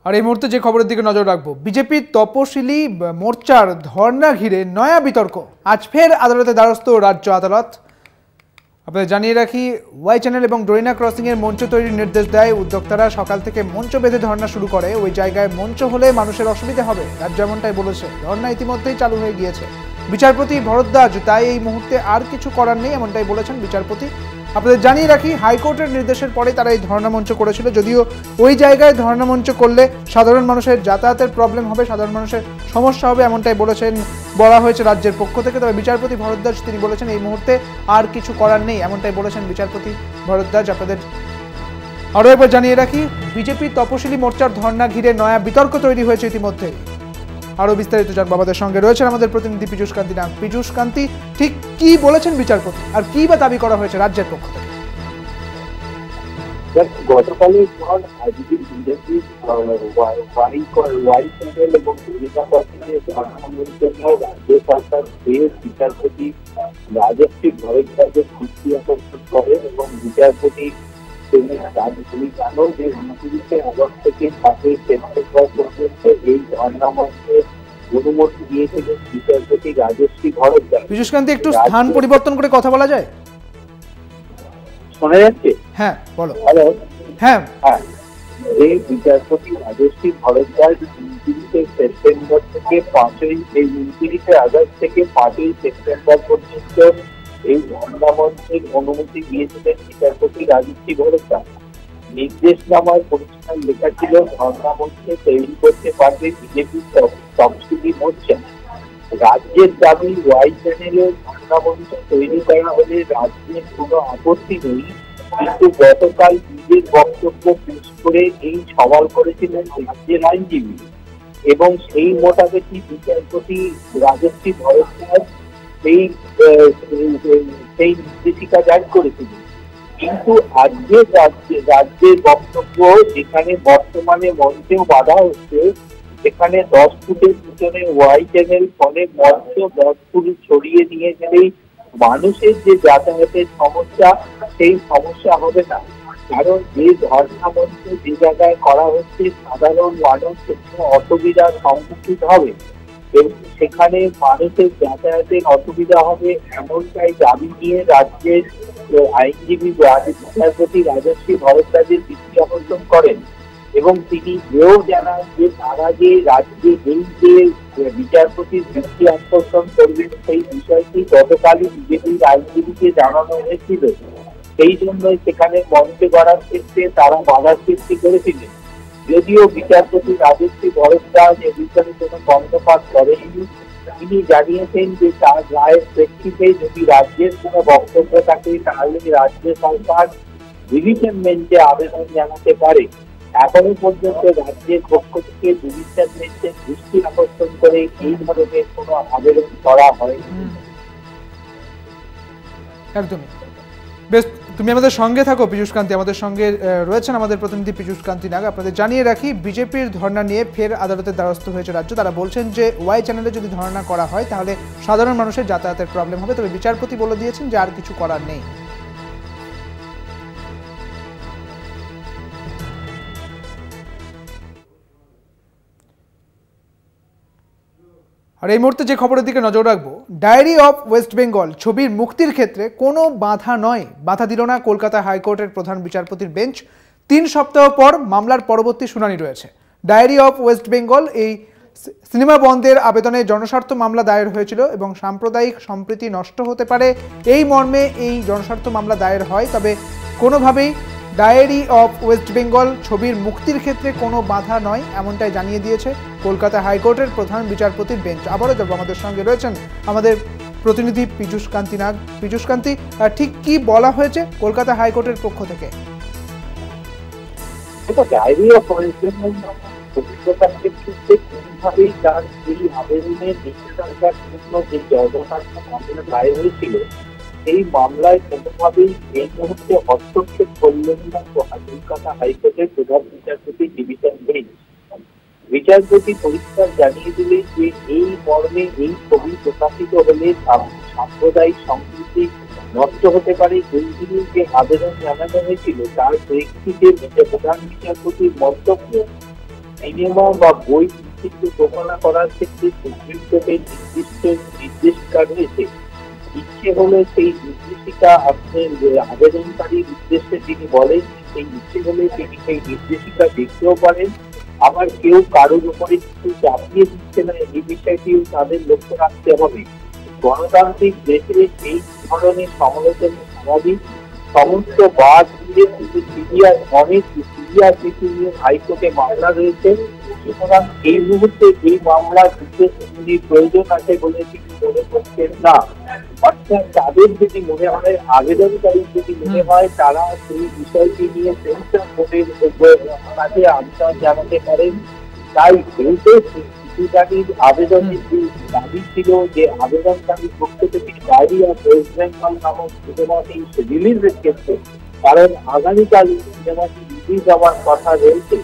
আর এই মুহূর্তে যে খবরের দিকে নজর রাখবো, বিজেপির তপশিলি মোর্চার ধর্ণা ঘিরে নয়া বিতর্ক। আজ ফের আদালতে দ্বারস্থ রাজ্য আদালত। আপনাদের জানিয়ে রাখি, ওয়াই চ্যানেল এবং ডোরিনা ক্রসিং এর মঞ্চ তৈরির নির্দেশ দেয় উদ্যোক্তারা। সকাল থেকে মঞ্চ বেঁধে ধর্ণা শুরু করে। ওই জায়গায় মঞ্চ হলে মানুষের অসুবিধা হবে, রাজ্য এমনটাই বলেছে। ধর্ণা ইতিমধ্যেই চালু হয়ে গিয়েছে। বিচারপতি ভরদ্বাজ তাই এই মুহূর্তে আর কিছু করার নেই, এমনটাই বলেছেন বিচারপতি। আপনাদের জানিয়ে রাখি, হাইকোর্টের নির্দেশের পরে তারা এই ধর্ণা মঞ্চ করেছিল। যদিও ওই জায়গায় ধর্ণা মঞ্চ করলে সাধারণ মানুষের যাতায়াতের প্রবলেম হবে, সাধারণ মানুষের সমস্যা হবে, এমনটাই বলা হয়েছে রাজ্যের পক্ষ থেকে। তবে বিচারপতি ভরদ্বাজ তিনি বলেছেন এই মুহূর্তে আর কিছু করার নেই, এমনটাই বলেছেন বিচারপতি ভরদ্বাজ। আপনাদের আরও একবার জানিয়ে রাখি, বিজেপি তপশিলি মোর্চার ধর্ণা ঘিরে নয়া বিতর্ক তৈরি হয়েছে ইতিমধ্যে। আরো বিস্তারিত জানবো, আমাদের সঙ্গে রয়েছেন আমাদের প্রতিনিধি পীযূষ কান্তি নাগ। পীযূষ কান্তি, ঠিক কি বলেছেন বিচারপতি, আর কি বা দাবি করা হয়েছে রাজ্যের পক্ষ থেকে? গতকালের পর আজকে বিজেপি ওয়াই চ্যানেল এবং রাজ্য সরকার বিচারপতি রাজশ্রী ভরদ্বাজের দৃষ্টি আকর্ষণ করে, এবং বিচারপতি তুমি জানো যে 29 আগস্ট থেকে 7ই সেপ্টেম্বর পর্যন্ত এই ধর্ণা মঞ্চে অনুমতি দিয়েছিলেন বিচারপতি রাজশ্রী ভরদ্বাজ। পীযূষ কান্তি, একটু স্থান পরিবর্তন করে কথা বলা যায়? শোনা যাচ্ছে? হ্যাঁ বলো। হ্যালো। হ্যাঁ হ্যাঁ, এই বিচারপতি রাজশ্রী ভরদ্বাজ 29 সেপ্টেম্বর থেকে 29 আগস্ট থেকে 5ই সেপ্টেম্বর পর্যন্ত এই ধর্ণা মঞ্চের অনুমতি দিয়েছিলেন বিচারপতি রাজশ্রী ভরদ্বাজ। নির্দেশনামায় পরিষ্কার লেখা ছিল ধর্ণা মঞ্চে তৈরি করতে পারবে বিজেপি তপশিলি মোর্চা। রাজ্যের দাবি ওয়াই চ্যানেলের ধর্ণা মঞ্চ তৈরি করা হলে রাজ্যের কোনো আপত্তি নেই, কিন্তু গতকাল নিজের বক্তব্য পেশ করে এই সওয়াল করেছিলেন রাজ্যের আইনজীবী, এবং সেই মোতাবেকই বিচারপতি রাজশ্রী ভরদ্বাজ সেই নির্দেশিকা জারি করেছিলেন। কিন্তু আজকে রাজ্যের বক্তব্য, যেখানে বর্তমানে মঞ্চেও বাধা হচ্ছে, সেখানে 10 ফুটের পিছনে ওয়াই চ্যানেল ফলে মঞ্চ 10 ফুট ছড়িয়ে নিয়ে গেলেই মানুষের যে যাতায়াতের সমস্যা, সেই সমস্যা হবে না। কারণ যে ধর্ণা মঞ্চ যে জায়গায় করা হচ্ছে, সাধারণ মানুষ সেখানে অসুবিধার সম্মুখীন হবে, এবং সেখানে মানুষের যাতায়াতের অসুবিধা হবে, এমনটাই দাবি নিয়ে রাজ্যের আইনজীবী বিচারপতি রাজশ্রী ভরদ্বাজের দৃষ্টি আকর্ষণ করেন, এবং তিনি এও জানান যে তারা যে রাজ্যে এই যে বিচারপতির দৃষ্টি আকর্ষণ করবেন, সেই বিষয়টি গতকালই বিজেপির আইনজীবীকে জানানো হয়েছিল। সেই জন্যই সেখানে মঞ্চ গড়ার ক্ষেত্রে তারা বাধার সৃষ্টি করেছিলেন। যদিও বিচারপতি রাজশ্রী ভরদ্বাজ এ বিষয়ে কোনো কর্ণপাত করেননি। তিনি জানিয়েছেন যে তার রায়ের প্রেক্ষিতে যদি রাজ্যের কোনো বক্তব্য থাকে, তাহলে রাজ্য সরকার ডিভিশন বেঞ্চে আবেদন জানাতে পারে। এখনো পর্যন্ত রাজ্যের পক্ষ থেকে ডিভিশন বেঞ্চের দৃষ্টি আকর্ষণ করে এই ধরনের কোনো আবেদন করা হয়নি। একদমই। বেশ, তুমি আমাদের সঙ্গে থাকো পীযূষ কান্তি। আমাদের সঙ্গে রয়েছেন আমাদের প্রতিনিধি পীযূষ কান্তি নাগ। আপনাদের জানিয়ে রাখি, বিজেপির ধর্ণা নিয়ে ফের আদালতের দ্বারস্থ হয়েছে রাজ্য। তারা বলছেন যে ওয়াই চ্যানেলে যদি ধর্ণা করা হয় তাহলে সাধারণ মানুষের যাতায়াতের প্রবলেম হবে। তবে বিচারপতি বলে দিয়েছেন যে আর কিছু করার নেই। আর এই মুহূর্তে যে খবরের দিকে নজর রাখবো, ডায়েরি অফ ওয়েস্ট বেঙ্গল ছবির মুক্তির ক্ষেত্রে কোনো বাধা নয়, বাধা দিল না কলকাতা হাইকোর্টের প্রধান বিচারপতির বেঞ্চ। 3 সপ্তাহ পর মামলার পরবর্তী শুনানি রয়েছে। ডায়েরি অফ ওয়েস্ট বেঙ্গল এই সিনেমা বন্ধের আবেদনে জনস্বার্থ মামলা দায়ের হয়েছিল এবং সাম্প্রদায়িক সম্প্রীতি নষ্ট হতে পারে এই মর্মে এই জনস্বার্থ মামলা দায়ের হয়। তবে কোনোভাবেই ডায়েরি অফ ওয়েস্ট বেঙ্গল ছবির মুক্তির ক্ষেত্রে কোনো বাধা নয়, এমনটাই জানিয়ে দিয়েছে কলকাতা হাইকোর্টের প্রধান বিচারপতির বেঞ্চ। আবারও যাব, আমাদের সঙ্গে রয়েছেন আমাদের প্রতিনিধি পীযূষ কান্তি নাগ। পীযূষ কান্তি, ঠিক কি বলা হয়েছে কলকাতা হাইকোর্টের পক্ষ থেকে? ডায়েরি অফ ওয়েস্ট বেঙ্গল অভিজ্ঞতার ক্ষেত্রে কোনোভাবেই তার এই আবেদনের নিষেধাজ্ঞার জন্য যে জনস্বার্থ মামলা দায়ের হয়েছিল এই মামলায় কোনোভাবেই এই মুহূর্তে হস্তক্ষেপ করলেন না কলকাতা হাইকোর্টের প্রধান বিচারপতি ডিভিশন বেঞ্চ। বিচারপতি পরিষ্কার জানিয়ে দিলেন যে এই মর্মে এই ছবি প্রকাশিত হলে সাম্প্রদায়িক সম্প্রীতি নষ্ট হতে পারে এই দিনে যে আবেদন জানানো হয়েছিল তার প্রেক্ষিতে প্রধান বিচারপতির মন্তব্য সিনেমা বা বই বিচিত্র ঘোষণা করার ক্ষেত্রে সুপ্রিম কোর্টের নির্দেশিকা রয়েছে। ইচ্ছে হলে সেই নির্দেশিকা আপনার আবেদনকারীর উদ্দেশ্যে তিনি বলেন সেই ইচ্ছে হলে তিনি সেই নির্দেশিকা দেখতেও পারেন। আবার কেউ কারোর উপরে কিছু চাপিয়ে দিচ্ছে না, এই বিষয়টিও তাদের লক্ষ্য রাখতে হবে। গণতান্ত্রিক দেশে এই ধরনের সমালোচনা স্বাভাবিক। সমস্ত বাদ দিয়ে কিন্তু অনেক সিরিয়াস ইস্যু নিয়ে হাইকোর্টে মামলা রয়েছে। সুতরাং এই মুহূর্তে এই মামলার বিশেষ প্রয়োজন আছে বলে তিনি মনে করছেন না। অর্থাৎ তাদের যদি মনে হয়, আবেদনকারীর যদি মনে হয় তারা সেই বিষয়টি নিয়ে সেন্সর বোর্ডের কাছে আবেদন জানাতে পারেন। তাই শিশুকারীর আবেদনের যে দাবি ছিল যে আবেদনকারীর পক্ষ থেকে ডায়েরি অফ ওয়েস্ট বেঙ্গল নামক সিনেমাটি রিলিজের ক্ষেত্রে, কারণ আগামীকাল সিনেমাটি রিলিজ হওয়ার কথা রয়েছে,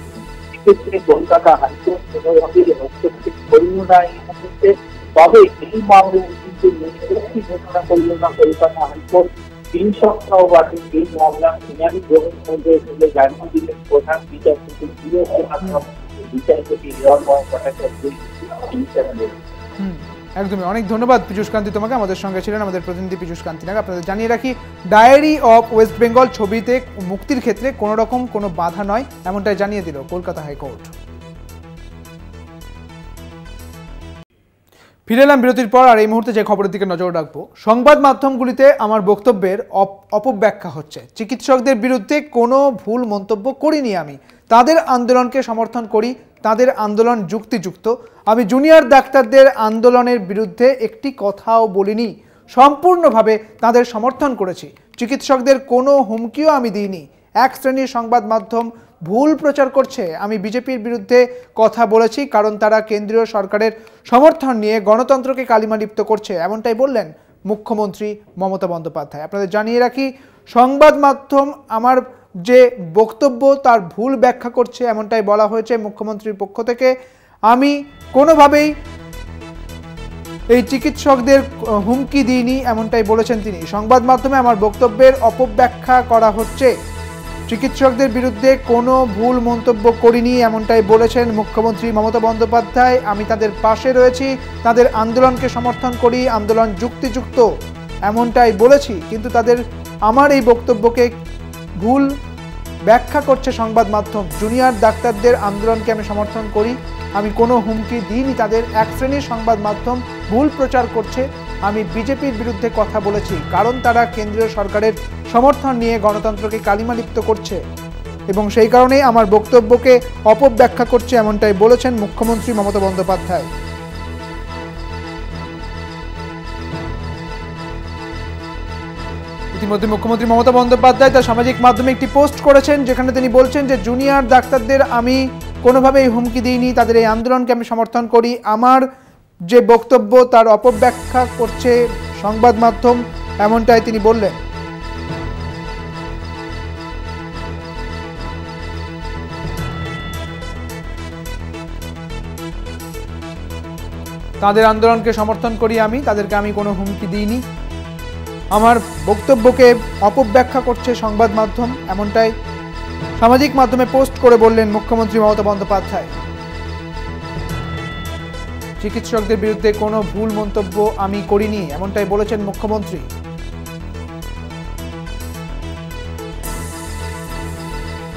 সেক্ষেত্রে কলকাতা হাইকোর্ট কোনোভাবেই হস্তক্ষেপ করল না এই মুহূর্তে। তবে এই মামলায় কিন্তু নিষ্পত্তি ঘোষণা করল না কলকাতা হাইকোর্ট। 3 সপ্তাহ বাদে এই মামলার শুনানি গ্রহণ করবে বলে জানিয়ে দিলেন প্রধান বিচারপতি বিচারপতি হিরণময় ভট্টাচার্য। একদমই, অনেক ধন্যবাদ পীযূষ কান্তি তোমাকে। আমাদের সঙ্গে ছিলেন আমাদের প্রতিনিধি পীযূষ কান্তি নাগ। আপনাদের জানিয়ে রাখি, ডায়েরি অফ ওয়েস্ট বেঙ্গল ছবিতে মুক্তির ক্ষেত্রে কোনো রকম কোনো বাধা নয়, এমনটাই জানিয়ে দিল কলকাতা হাইকোর্ট। ফিরে এলাম বিরতির পর। আর এই মুহূর্তে যে খবরের দিকে নজর রাখবো, সংবাদ মাধ্যমগুলিতে আমার বক্তব্যের অপব্যাখ্যা হচ্ছে। চিকিৎসকদের বিরুদ্ধে কোনো ভুল মন্তব্য করিনি আমি, তাদের আন্দোলনকে সমর্থন করি, তাদের আন্দোলন যুক্তিযুক্ত। আমি জুনিয়র ডাক্তারদের আন্দোলনের বিরুদ্ধে একটি কথাও বলিনি, সম্পূর্ণভাবে তাদের সমর্থন করেছি। চিকিৎসকদের কোনো হুমকিও আমি দিইনি। এক শ্রেণীর সংবাদ মাধ্যম ভুল প্রচার করছে, আমি বিজেপির বিরুদ্ধে কথা বলেছি কারণ তারা কেন্দ্রীয় সরকারের সমর্থন নিয়ে গণতন্ত্রকে কালিমালিপ্ত করছে, এমনটাই বললেন মুখ্যমন্ত্রী মমতা বন্দ্যোপাধ্যায়। আপনাদের জানিয়ে রাখি, সংবাদ মাধ্যম আমার যে বক্তব্য তার ভুল ব্যাখ্যা করছে, এমনটাই বলা হয়েছে মুখ্যমন্ত্রীর পক্ষ থেকে। আমি কোনোভাবেই এই চিকিৎসকদের হুমকি দিইনি, এমনটাই বলেছেন তিনি। সংবাদ মাধ্যমে আমার বক্তব্যের অপব্যাখ্যা করা হচ্ছে, চিকিৎসকদের বিরুদ্ধে কোনো ভুল মন্তব্য করিনি, এমনটাই বলেছেন মুখ্যমন্ত্রী মমতা বন্দ্যোপাধ্যায়। আমি তাদের পাশে রয়েছি, তাদের আন্দোলনকে সমর্থন করি, আন্দোলন যুক্তিযুক্ত, এমনটাই বলেছি। কিন্তু তাদের আমার এই বক্তব্যকে ভুল ব্যাখ্যা করছে সংবাদ মাধ্যম। জুনিয়র ডাক্তারদের আন্দোলনকে আমি সমর্থন করি, আমি কোনো হুমকি দিইনি তাদের। এক শ্রেণীর সংবাদ মাধ্যম ভুল প্রচার করছে, আমি বিজেপির বিরুদ্ধে কথা বলেছি কারণ তারা কেন্দ্রীয় সরকারের সমর্থন নিয়ে গণতন্ত্রকে কালিমালিপ্ত করছে এবং সেই কারণেই আমার বক্তব্যকে অপব্যাখ্যা করছে, এমনটাই বলেছেন মুখ্যমন্ত্রী মমতা বন্দ্যোপাধ্যায়। ইতিমধ্যে মুখ্যমন্ত্রী মমতা বন্দ্যোপাধ্যায় তার সামাজিক মাধ্যমে একটি পোস্ট করেছেন, যেখানে তিনি বলছেন যে জুনিয়র ডাক্তারদের আমি কোনোভাবেই হুমকি দিইনি, তাদের এই আন্দোলনকে আমি সমর্থন করি। আমার যে বক্তব্য তার অপব্যাখ্যা করছে সংবাদ মাধ্যম, এমনটাই তিনি বললেন। তাদের আন্দোলনকে সমর্থন করি আমি, তাদেরকে আমি কোনো হুমকি দিইনি। আমার বক্তব্যকে অপব্যাখ্যা করছে সংবাদ মাধ্যম, এমনটাই সামাজিক মাধ্যমে পোস্ট করে বললেন মুখ্যমন্ত্রী মমতা বন্দ্যোপাধ্যায়। চিকিৎসকদের বিরুদ্ধে কোনো ভুল মন্তব্য আমি করিনি, এমনটাই বলেছেন মুখ্যমন্ত্রী।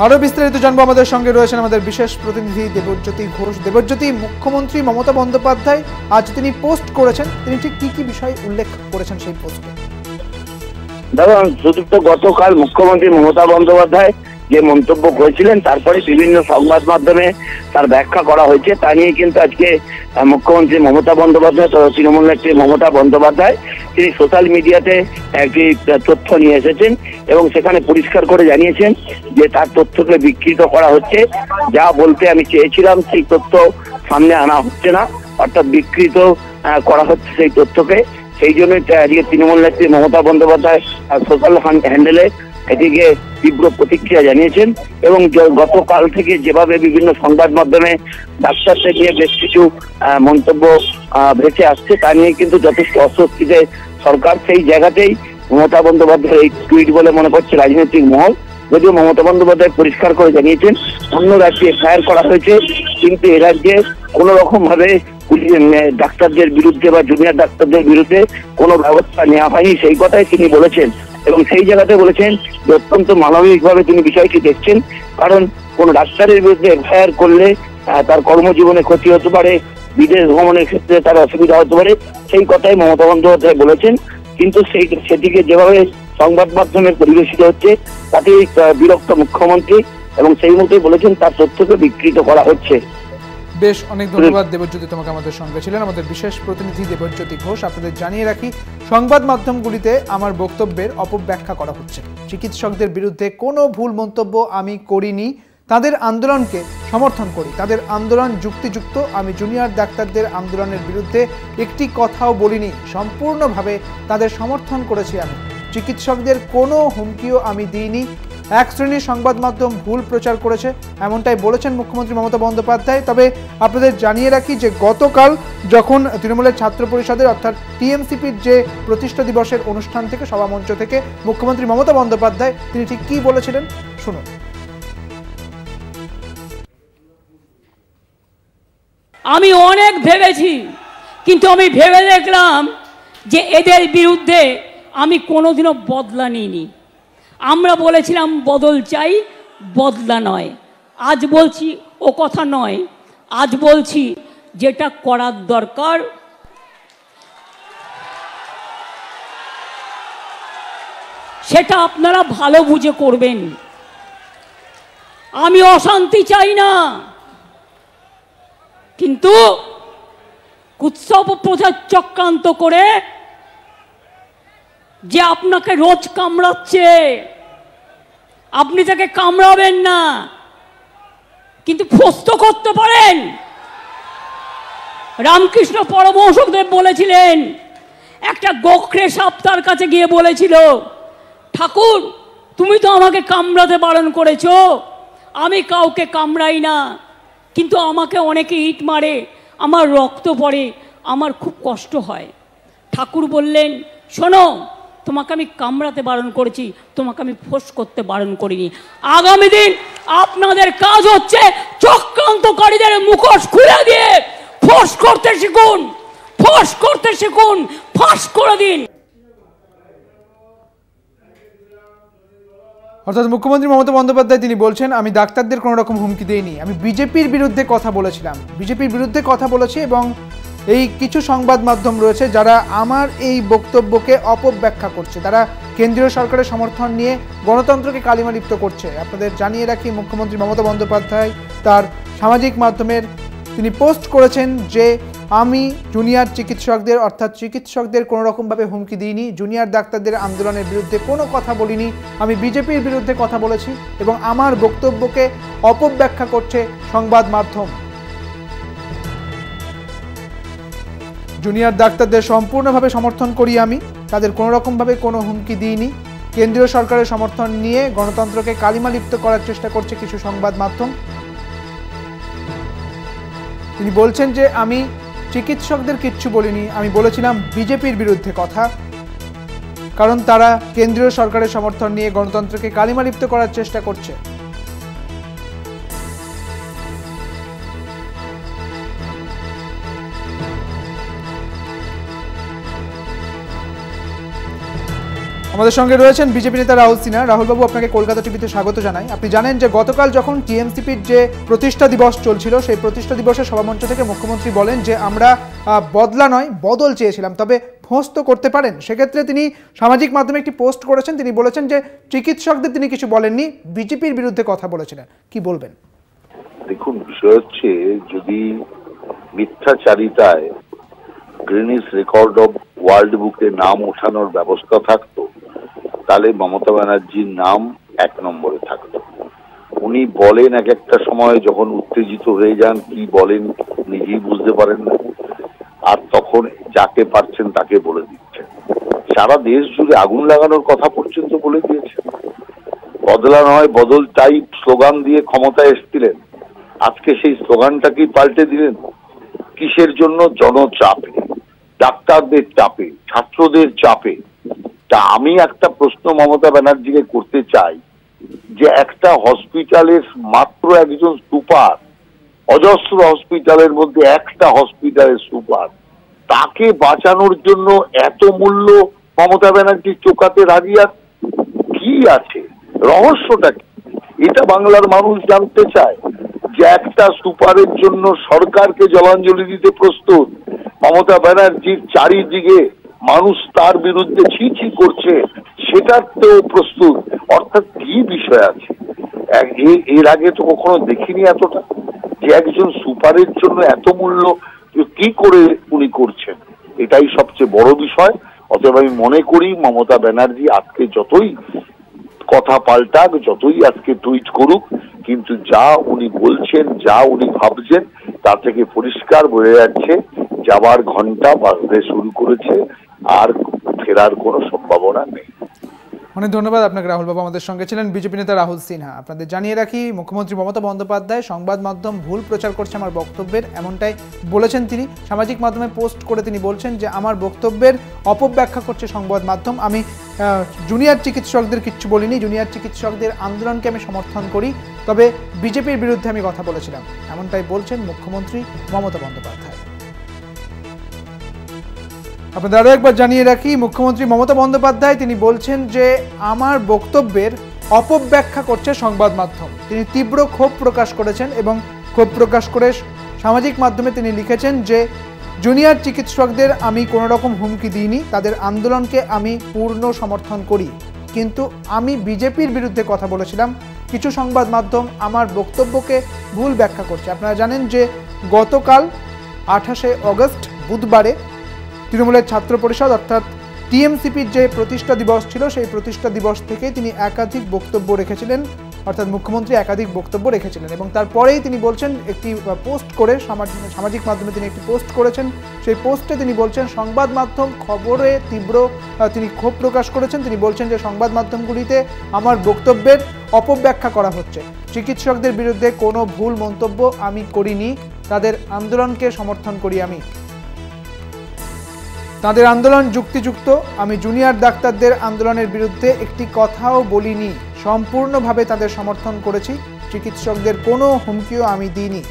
আরো বিস্তারিত জানবো, আমাদের সঙ্গে রয়েছেন আমাদের বিশেষ প্রতিনিধি দেবজ্যোতি ঘোষ। দেবজ্যোতি, মুখ্যমন্ত্রী মমতা বন্দ্যোপাধ্যায় আজ তিনি পোস্ট করেছেন, তিনি ঠিক কি কি বিষয় উল্লেখ করেছেন সেই পোস্টে? দেখুন, শুধু তো গতকাল মুখ্যমন্ত্রী মমতা বন্দ্যোপাধ্যায় যে মন্তব্য করেছিলেন তারপরে বিভিন্ন সংবাদ মাধ্যমে তার ব্যাখ্যা করা হয়েছে, তা নিয়ে কিন্তু আজকে মুখ্যমন্ত্রী মমতা বন্দ্যোপাধ্যায়, তৃণমূল নেত্রী মমতা বন্দ্যোপাধ্যায় তিনি সোশ্যাল মিডিয়াতে একটি তথ্য নিয়ে এসেছেন এবং সেখানে পরিষ্কার করে জানিয়েছেন যে তার তথ্যকে বিকৃত করা হচ্ছে। যা বলতে আমি চেয়েছিলাম সেই তথ্য সামনে আনা হচ্ছে না, অর্থাৎ বিকৃত করা হচ্ছে সেই তথ্যকে। সেই জন্যই আজকে তৃণমূল নেত্রী মমতা বন্দ্যোপাধ্যায় সোশ্যাল হ্যান্ডেলে এটিকে তীব্র প্রতিক্রিয়া জানিয়েছেন এবং গতকাল থেকে যেভাবে বিভিন্ন সংবাদ মাধ্যমে ডাক্তারদের নিয়ে বেশ কিছু মন্তব্য ভেসে আসছে, তা নিয়ে কিন্তু যথেষ্ট অস্বস্তিতে সরকার। সেই জায়গাতেই মমতা বন্দ্যোপাধ্যায় এই টুইট বলে মনে করছে রাজনৈতিক মহল। যদিও মমতা বন্দ্যোপাধ্যায় পরিষ্কার করে জানিয়েছেন অন্য রাজ্যে এফআইআর করা হয়েছে, কিন্তু এ রাজ্যে কোনো রকম ভাবে ডাক্তারদের বিরুদ্ধে বা জুনিয়র ডাক্তারদের বিরুদ্ধে কোনো ব্যবস্থা নেওয়া হয়নি, সেই কথাই তিনি বলেছেন। এবং সেই জায়গাতে বলেছেন যে অত্যন্ত মানবিকভাবে তিনি বিষয়টি দেখছেন, কারণ কোন ডাক্তারের বিরুদ্ধে এফআইআর করলে তার কর্মজীবনে ক্ষতি হতে পারে, বিদেশ ভ্রমণের ক্ষেত্রে তার অসুবিধা হতে পারে, সেই কথাই মমতা বন্দ্যোপাধ্যায় বলেছেন। কিন্তু সেটিকে যেভাবে সংবাদ মাধ্যমে পরিবেশিত হচ্ছে তাতেই বিরক্ত মুখ্যমন্ত্রী এবং সেই মতোই বলেছেন তার তথ্যকে বিকৃত করা হচ্ছে। বেশ, অনেক ধন্যবাদ দেবজ্যোতি, তোমাকে আমাদের সঙ্গে ছিলেন আমাদের বিশেষ প্রতিনিধি দেবজ্যোতি ঘোষ। আপনাদের জানিয়ে রাখি, সংবাদ মাধ্যমগুলিতে আমার বক্তব্যের অপব্যাখ্যা করা হচ্ছে। চিকিৎসকদের বিরুদ্ধে কোনো ভুল মন্তব্য আমি করিনি, তাদের আন্দোলনকে সমর্থন করি, তাদের আন্দোলন যুক্তিযুক্ত। আমি জুনিয়র ডাক্তারদের আন্দোলনের বিরুদ্ধে একটি কথাও বলিনি, সম্পূর্ণভাবে তাদের সমর্থন করেছি। আমি চিকিৎসকদের কোনো হুমকিও আমি দিইনি। এক শ্রেণীর সংবাদ মাধ্যম ভুল প্রচার করেছে, এমনটাই বলেছেন মুখ্যমন্ত্রী মমতা বন্দ্যোপাধ্যায়। তবে আপনাদের জানিয়ে রাখি যে গতকাল যখন তৃণমূলের ছাত্র পরিষদের অর্থাৎ টিএমসিপির যে প্রতিষ্ঠা দিবসের অনুষ্ঠান থেকে, সভামঞ্চ থেকে মুখ্যমন্ত্রী মমতা বন্দ্যোপাধ্যায় তিনি ঠিক কি বলেছিলেন শুনুন। আমি অনেক ভেবেছি, কিন্তু আমি ভেবে দেখলাম যে এদের বিরুদ্ধে আমি কোনোদিনও বদলা নিইনি। আমরা বলেছিলাম বদল চাই, বদলা নয়। আজ বলছি ও কথা নয়, আজ বলছি যেটা করার দরকার সেটা আপনারা ভালো বুঝে করবেন। আমি অশান্তি চাই না, কিন্তু কুৎসব প্রচার চক্রান্ত করে যে আপনাকে রোজ কামড়াচ্ছে, আপনি তাকে কামড়াবেন না, কিন্তু ফস্ত করতে পারেন। রামকৃষ্ণ পরমহংসদেব বলেছিলেন, একটা গোখরে সাপ তার কাছে গিয়ে বলেছিল, ঠাকুর তুমি তো আমাকে কামড়াতে বারণ করেছো, আমি কাউকে কামড়াই না, কিন্তু আমাকে অনেকে ইট মারে, আমার রক্ত পড়ে, আমার খুব কষ্ট হয়। ঠাকুর বললেন, শোনো, তোমাকে আমি কামড়াতে বারণ করেছি, তোমাকে আমি ফোঁস করতে বারণ করিনি। আগামী দিন আপনাদের কাজ হচ্ছে চক্রান্তকারীদের মুখোশ খুলে দিয়ে ফোঁস করতে শিখুন, ফোঁস করতে শিখুন, ফাঁস করে দিন। অর্থাৎ মুখ্যমন্ত্রী মমতা বন্দ্যোপাধ্যায় তিনি বলছেন, আমি ডাক্তারদের কোনো রকম হুমকি দেইনি, আমি বিজেপির বিরুদ্ধে কথা বলেছিলাম, বিজেপির বিরুদ্ধে কথা বলেছি। এবং এই কিছু সংবাদ মাধ্যম রয়েছে যারা আমার এই বক্তব্যকে অপব্যাখ্যা করছে, তারা কেন্দ্রীয় সরকারের সমর্থন নিয়ে গণতন্ত্রকে কালিমালিপ্ত করছে। আপনাদের জানিয়ে রাখি, মুখ্যমন্ত্রী মমতা বন্দ্যোপাধ্যায় তার সামাজিক মাধ্যমের তিনি পোস্ট করেছেন যে আমি জুনিয়র চিকিৎসকদের অর্থাৎ চিকিৎসকদের কোনো রকমভাবে হুমকি দিইনি, জুনিয়র ডাক্তারদের আন্দোলনের বিরুদ্ধে কোনো কথা বলিনি, আমি বিজেপির বিরুদ্ধে কথা বলেছি এবং আমার বক্তব্যকে অপব্যাখ্যা করছে সংবাদ মাধ্যম। জুনিয়র ডাক্তারদের সম্পূর্ণভাবে সমর্থন করি আমি, তাদের কোনো রকমভাবে কোনো হুমকি দিইনি। কেন্দ্রীয় সরকারের সমর্থন নিয়ে গণতন্ত্রকে কালিমালিপ্ত করার চেষ্টা করছে কিছু সংবাদ মাধ্যম। তিনি বলছেন যে আমি চিকিৎসকদের কিচ্ছু বলিনি, আমি বলেছিলাম বিজেপির বিরুদ্ধে কথা, কারণ তারা কেন্দ্রীয় সরকারের সমর্থন নিয়ে গণতন্ত্রকে কালিমালিপ্ত করার চেষ্টা করছে। আমাদের সঙ্গে রয়েছেন বিজেপি নেতা রাহুল সিনহা। রাহুল বাবু, আপনাকে কলকাতা টিভিতে স্বাগত জানাই। আপনি জানেন যে গতকাল যখন টিএমসিপির যে প্রতিষ্ঠা দিবস চলছিল, সেই প্রতিষ্ঠা দিবসের সভামঞ্চ থেকে মুখ্যমন্ত্রী বলেন যে আমরা বদলা নয় বদল চেয়েছিলাম, তবে ফোঁস তো করতে পারেন। সেক্ষেত্রে তিনি সামাজিক মাধ্যমে একটি পোস্ট করেছেন, তিনি বলেছেন যে চিকিৎসকদের তিনি কিছু বলেননি, বিজেপির বিরুদ্ধে কথা বলেছিলেন। কি বলবেন? দেখুন, বিষয় হচ্ছে যদি মিথ্যাচারিতায় গ্রিনিস রেকর্ড অফ ওয়ার্ল্ড বুকে নাম ওঠানোর ব্যবস্থা থাকতো, তাহলে মমতা ব্যানার্জির নাম 1 নম্বরে থাকতো। উনি বলেন এক একটা সময় যখন উত্তেজিত হয়ে যান, কি বলেন নিজেই বুঝতে পারেন না, আর তখন যাকে পারছেন তাকে বলে দিচ্ছেন। সারা দেশ জুড়ে আগুন লাগানোর কথা পর্যন্ত বলে দিয়েছেন। বদলা নয় বদল চাই স্লোগান দিয়ে ক্ষমতায় এসেছিলেন, আজকে সেই স্লোগানটাকেই পাল্টে দিলেন। কিসের জন্য? জনচাপে, ডাক্তারদের চাপে, ছাত্রদের চাপে। তা আমি একটা প্রশ্ন মমতা ব্যানার্জিকে করতে চাই যে একটা হসপিটালের মাত্র একজন সুপার, অজস্র হসপিটালের মধ্যে একটা হসপিটালের সুপার, তাকে বাঁচানোর জন্য এত মূল্য মমতা ব্যানার্জি চোকাতে রাজি আছে? কি আছে, রহস্যটা কি? এটা বাংলার মানুষ জানতে চায় যে একটা সুপারের জন্য সরকারকে জলাঞ্জলি দিতে প্রস্তুত, মমতা ব্যানার্জির চারিদিকে মানুষ তার বিরুদ্ধে ছি ছি করছে, সেটাতেও প্রস্তুত। অর্থাৎ কি বিষয় আছে? এর আগে তো কখনো দেখিনি এতটা, যে একজন সুপারের জন্য এত মূল্য কি করে উনি করছেন, এটাই সবচেয়ে বড় বিষয়। অতএব আমি মনে করি মমতা ব্যানার্জি আজকে যতই কথা পাল্টাক, যতই আজকে টুইট করুক, কিন্তু যা উনি বলছেন, যা উনি ভাবছেন, তা থেকে পরিষ্কার বোঝা যাচ্ছে যাবার ঘন্টা বাজতে শুরু করেছে, আর ফেরার কোনো সম্ভাবনা নেই। অনেক ধন্যবাদ আপনাকে রাহুল বাবু। আমাদের সঙ্গে ছিলেন বিজেপি নেতা রাহুল সিনহা। আপনাদের জানিয়ে রাখি, মুখ্যমন্ত্রী মমতা বন্দ্যোপাধ্যায় সংবাদ মাধ্যম ভুল প্রচার করছে আমার বক্তব্যের, এমনটাই বলেছেন তিনি। সামাজিক মাধ্যমে পোস্ট করে তিনি বলছেন যে আমার বক্তব্যের অপব্যাখ্যা করছে সংবাদ মাধ্যম। আমি জুনিয়র চিকিৎসকদের কিচ্ছু বলিনি, জুনিয়র চিকিৎসকদের আন্দোলনকে আমি সমর্থন করি, তবে বিজেপির বিরুদ্ধে আমি কথা বলেছিলাম, এমনটাই বলছেন মুখ্যমন্ত্রী মমতা বন্দ্যোপাধ্যায়। আপনাদের আরও একবার জানিয়ে রাখি, মুখ্যমন্ত্রী মমতা বন্দ্যোপাধ্যায় তিনি বলছেন যে আমার বক্তব্যের অপব্যাখ্যা করছে সংবাদ মাধ্যম। তিনি তীব্র ক্ষোভ প্রকাশ করেছেন এবং ক্ষোভ প্রকাশ করে সামাজিক মাধ্যমে তিনি লিখেছেন যে জুনিয়র চিকিৎসকদের আমি কোনো রকম হুমকি দিইনি, তাদের আন্দোলনকে আমি পূর্ণ সমর্থন করি, কিন্তু আমি বিজেপির বিরুদ্ধে কথা বলেছিলাম। কিছু সংবাদ মাধ্যম আমার বক্তব্যকে ভুল ব্যাখ্যা করছে। আপনারা জানেন যে গতকাল 28শে অগস্ট বুধবারে তৃণমূলের ছাত্র পরিষদ অর্থাৎ টিএমসিপির যে প্রতিষ্ঠা দিবস ছিল, সেই প্রতিষ্ঠা দিবস থেকে তিনি একাধিক বক্তব্য রেখেছিলেন, অর্থাৎ মুখ্যমন্ত্রী একাধিক বক্তব্য রেখেছিলেন এবং তারপরেই তিনি বলছেন, একটি পোস্ট করে সামাজিক মাধ্যমে তিনি একটি পোস্ট করেছেন। সেই পোস্টে তিনি বলছেন সংবাদ মাধ্যম খবরে তিনি ক্ষোভ প্রকাশ করেছেন। তিনি বলছেন যে সংবাদ মাধ্যমগুলিতে আমার বক্তব্যের অপব্যাখ্যা করা হচ্ছে, চিকিৎসকদের বিরুদ্ধে কোনো ভুল মন্তব্য আমি করিনি, তাদের আন্দোলনকে সমর্থন করি, আমি তাদের আন্দোলন যুক্তিযুক্ত, আমি জুনিয়র ডাক্তারদের আন্দোলনের বিরুদ্ধে একটি কথাও বলিনি, সম্পূর্ণভাবে তাদের সমর্থন করেছি, চিকিৎসকদের কোনো হুমকিও আমি দিইনি।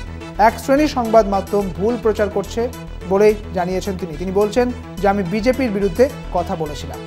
এক শ্রেণী সংবাদ মাধ্যম ভুল প্রচার করছে বলেই জানিয়েছেন তিনি। তিনি বলছেন যে আমি বিজেপির বিরুদ্ধে কথা বলেছিলাম।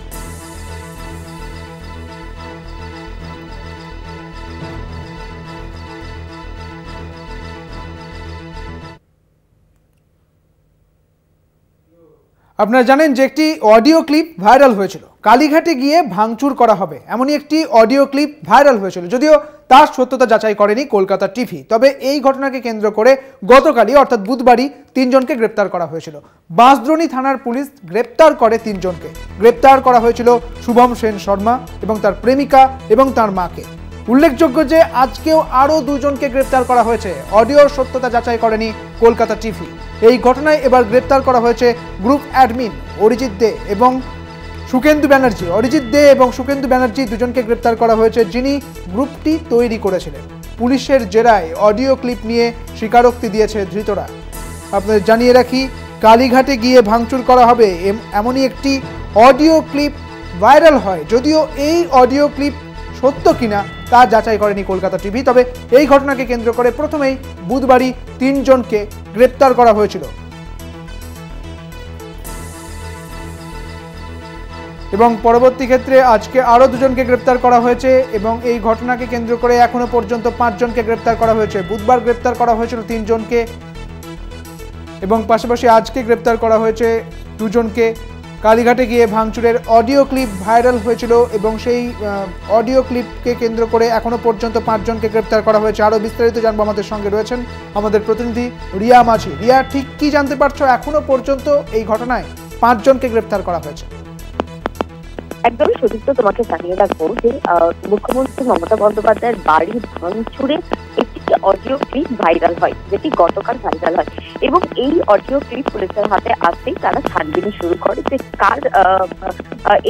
আপনারা জানেন যে একটি অডিও ক্লিপ ভাইরাল হয়েছিল, কালীঘাটে গিয়ে ভাঙচুর করা হবে এমনই একটি অডিও ক্লিপ ভাইরাল হয়েছিল, যদিও তার সত্যতা যাচাই করেনি কলকাতা টিভি। তবে এই ঘটনাকে কেন্দ্র করে গতকালই অর্থাৎ বুধবারই 3 জনকে গ্রেপ্তার করা হয়েছিল। বাঁশদ্রোণী থানার পুলিশ গ্রেপ্তার করে 3 জনকে। গ্রেপ্তার করা হয়েছিল শুভম সেন শর্মা এবং তার প্রেমিকা এবং তার মাকে। উল্লেখযোগ্য যে আজকেও আরও 2 জনকে গ্রেপ্তার করা হয়েছে। অডিওর সত্যতা যাচাই করেনি কলকাতা টিভি। এই ঘটনায় এবার গ্রেপ্তার করা হয়েছে গ্রুপ অ্যাডমিন অরিজিৎ দে এবং সুকেন্দু ব্যানার্জি। অরিজিৎ দে এবং সুকেন্দু ব্যানার্জি 2 জনকে গ্রেপ্তার করা হয়েছে, যিনি গ্রুপটি তৈরি করেছিলেন। পুলিশের জেরায় অডিও ক্লিপ নিয়ে স্বীকারোক্তি দিয়েছে ধৃতরা। আপনাদের জানিয়ে রাখি, কালীঘাটে গিয়ে ভাঙচুর করা হবে এমনই একটি অডিও ক্লিপ ভাইরাল হয়, যদিও এই অডিও ক্লিপ সত্য কিনা তা যাচাই করেনি কলকাতা টিভি। তবে এই ঘটনাকে কেন্দ্র করে প্রথমেই বুধবারই 3 জনকে গ্রেপ্তার করা হয়েছিল। এবং পরবর্তী ক্ষেত্রে আজকে আরও দুজনকে গ্রেপ্তার করা হয়েছে এবং এই ঘটনাকে কেন্দ্র করে এখনো পর্যন্ত 5 জনকে গ্রেপ্তার করা হয়েছে। বুধবার গ্রেপ্তার করা হয়েছিল 3 জনকে এবং পাশাপাশি আজকে গ্রেপ্তার করা হয়েছে 2 জনকে। কালীঘাটে গিয়ে ভাঙচুরের অডিও ক্লিপ ভাইরাল হয়েছিল এবং সেই অডিও ক্লিপকে কেন্দ্র করে এখনো পর্যন্ত 5 জনকে গ্রেপ্তার করা হয়েছে। আরও বিস্তারিত জানবো, আমাদের সঙ্গে রয়েছেন আমাদের প্রতিনিধি রিয়া মাঝি। রিয়া, ঠিক কি জানতে পারছো এখনো পর্যন্ত এই ঘটনায় 5 জনকে গ্রেপ্তার করা হয়েছে? একদমই সুদীপ্ত, তোমাকে জানিয়ে রাখবো যে মুখ্যমন্ত্রী মমতা বন্দ্যোপাধ্যায়ের বাড়ি ভাঙচুরে একটি অডিও ক্লিপ ভাইরাল হয়, যেটি গতকাল ভাইরাল হয় এবং এই অডিও ক্লিপ পুলিশের হাতে আসতেই তারা ছানবিন শুরু করে যে কার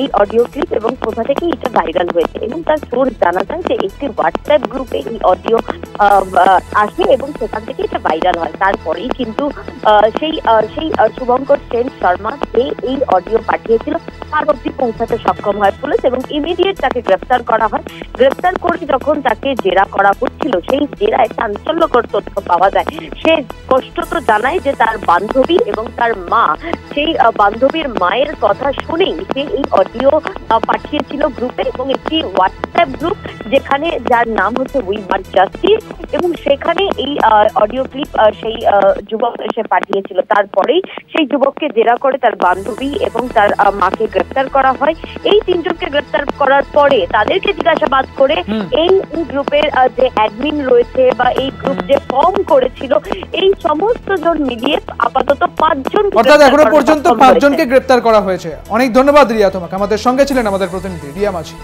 এই অডিও ক্লিপ এবং কোথা থেকে এটা ভাইরাল হয়েছে। এবং তার সোর্স জানা যায় যে একটি হোয়াটসঅ্যাপ গ্রুপে এই অডিও আসে এবং সেখান থেকে এটা ভাইরাল হয়। তারপরেই কিন্তু সেই শুভঙ্কর সেন শর্মা যে এই অডিও পাঠিয়েছিল তার অবধি পৌঁছাতে সক্ষম হয় পুলিশ এবং ইমিডিয়েট তাকে গ্রেফতার করা হয়। গ্রেফতার করে যখন তাকে জেরা করা হচ্ছিল, সেই জেরায় চাঞ্চল্যকর তথ্য পাওয়া যায়। সে স্পষ্টত জানায় যে তার বান্ধবী এবং তার মা, সেই বান্ধবীর মায়ের কথা শুনেই সে এই অডিও পাঠিয়েছিল গ্রুপে এবং একটি হোয়াটসঅ্যাপ গ্রুপ যেখানে যার নাম হচ্ছে উই ওয়ান্ট জাস্টিস এবং সেখানে এই অডিও ক্লিপ সেই যুবক এসে পাঠিয়েছিল। তারপরেই সেই যুবককে জেরা করে তার বান্ধবী এবং তার মাকে গ্রেফতার করা হয়। এই 3 জনকে গ্রেফতার করার পরে তাদেরকে জিজ্ঞাসাবাদ করে এই গ্রুপের যে অ্যাডমিন রয়েছে বা এই গ্রুপ যে ফর্ম করেছিল, এই সমস্ত জন মিলিয়ে আপাতত 5 জন, অর্থাৎ এখনো পর্যন্ত 5 জনকে গ্রেফতার করা হয়েছে। অনেক ধন্যবাদ রিয়া তোমাকে, আমাদের সঙ্গে ছিলেন আমাদের প্রতিনিধি রিয়া মাঝি।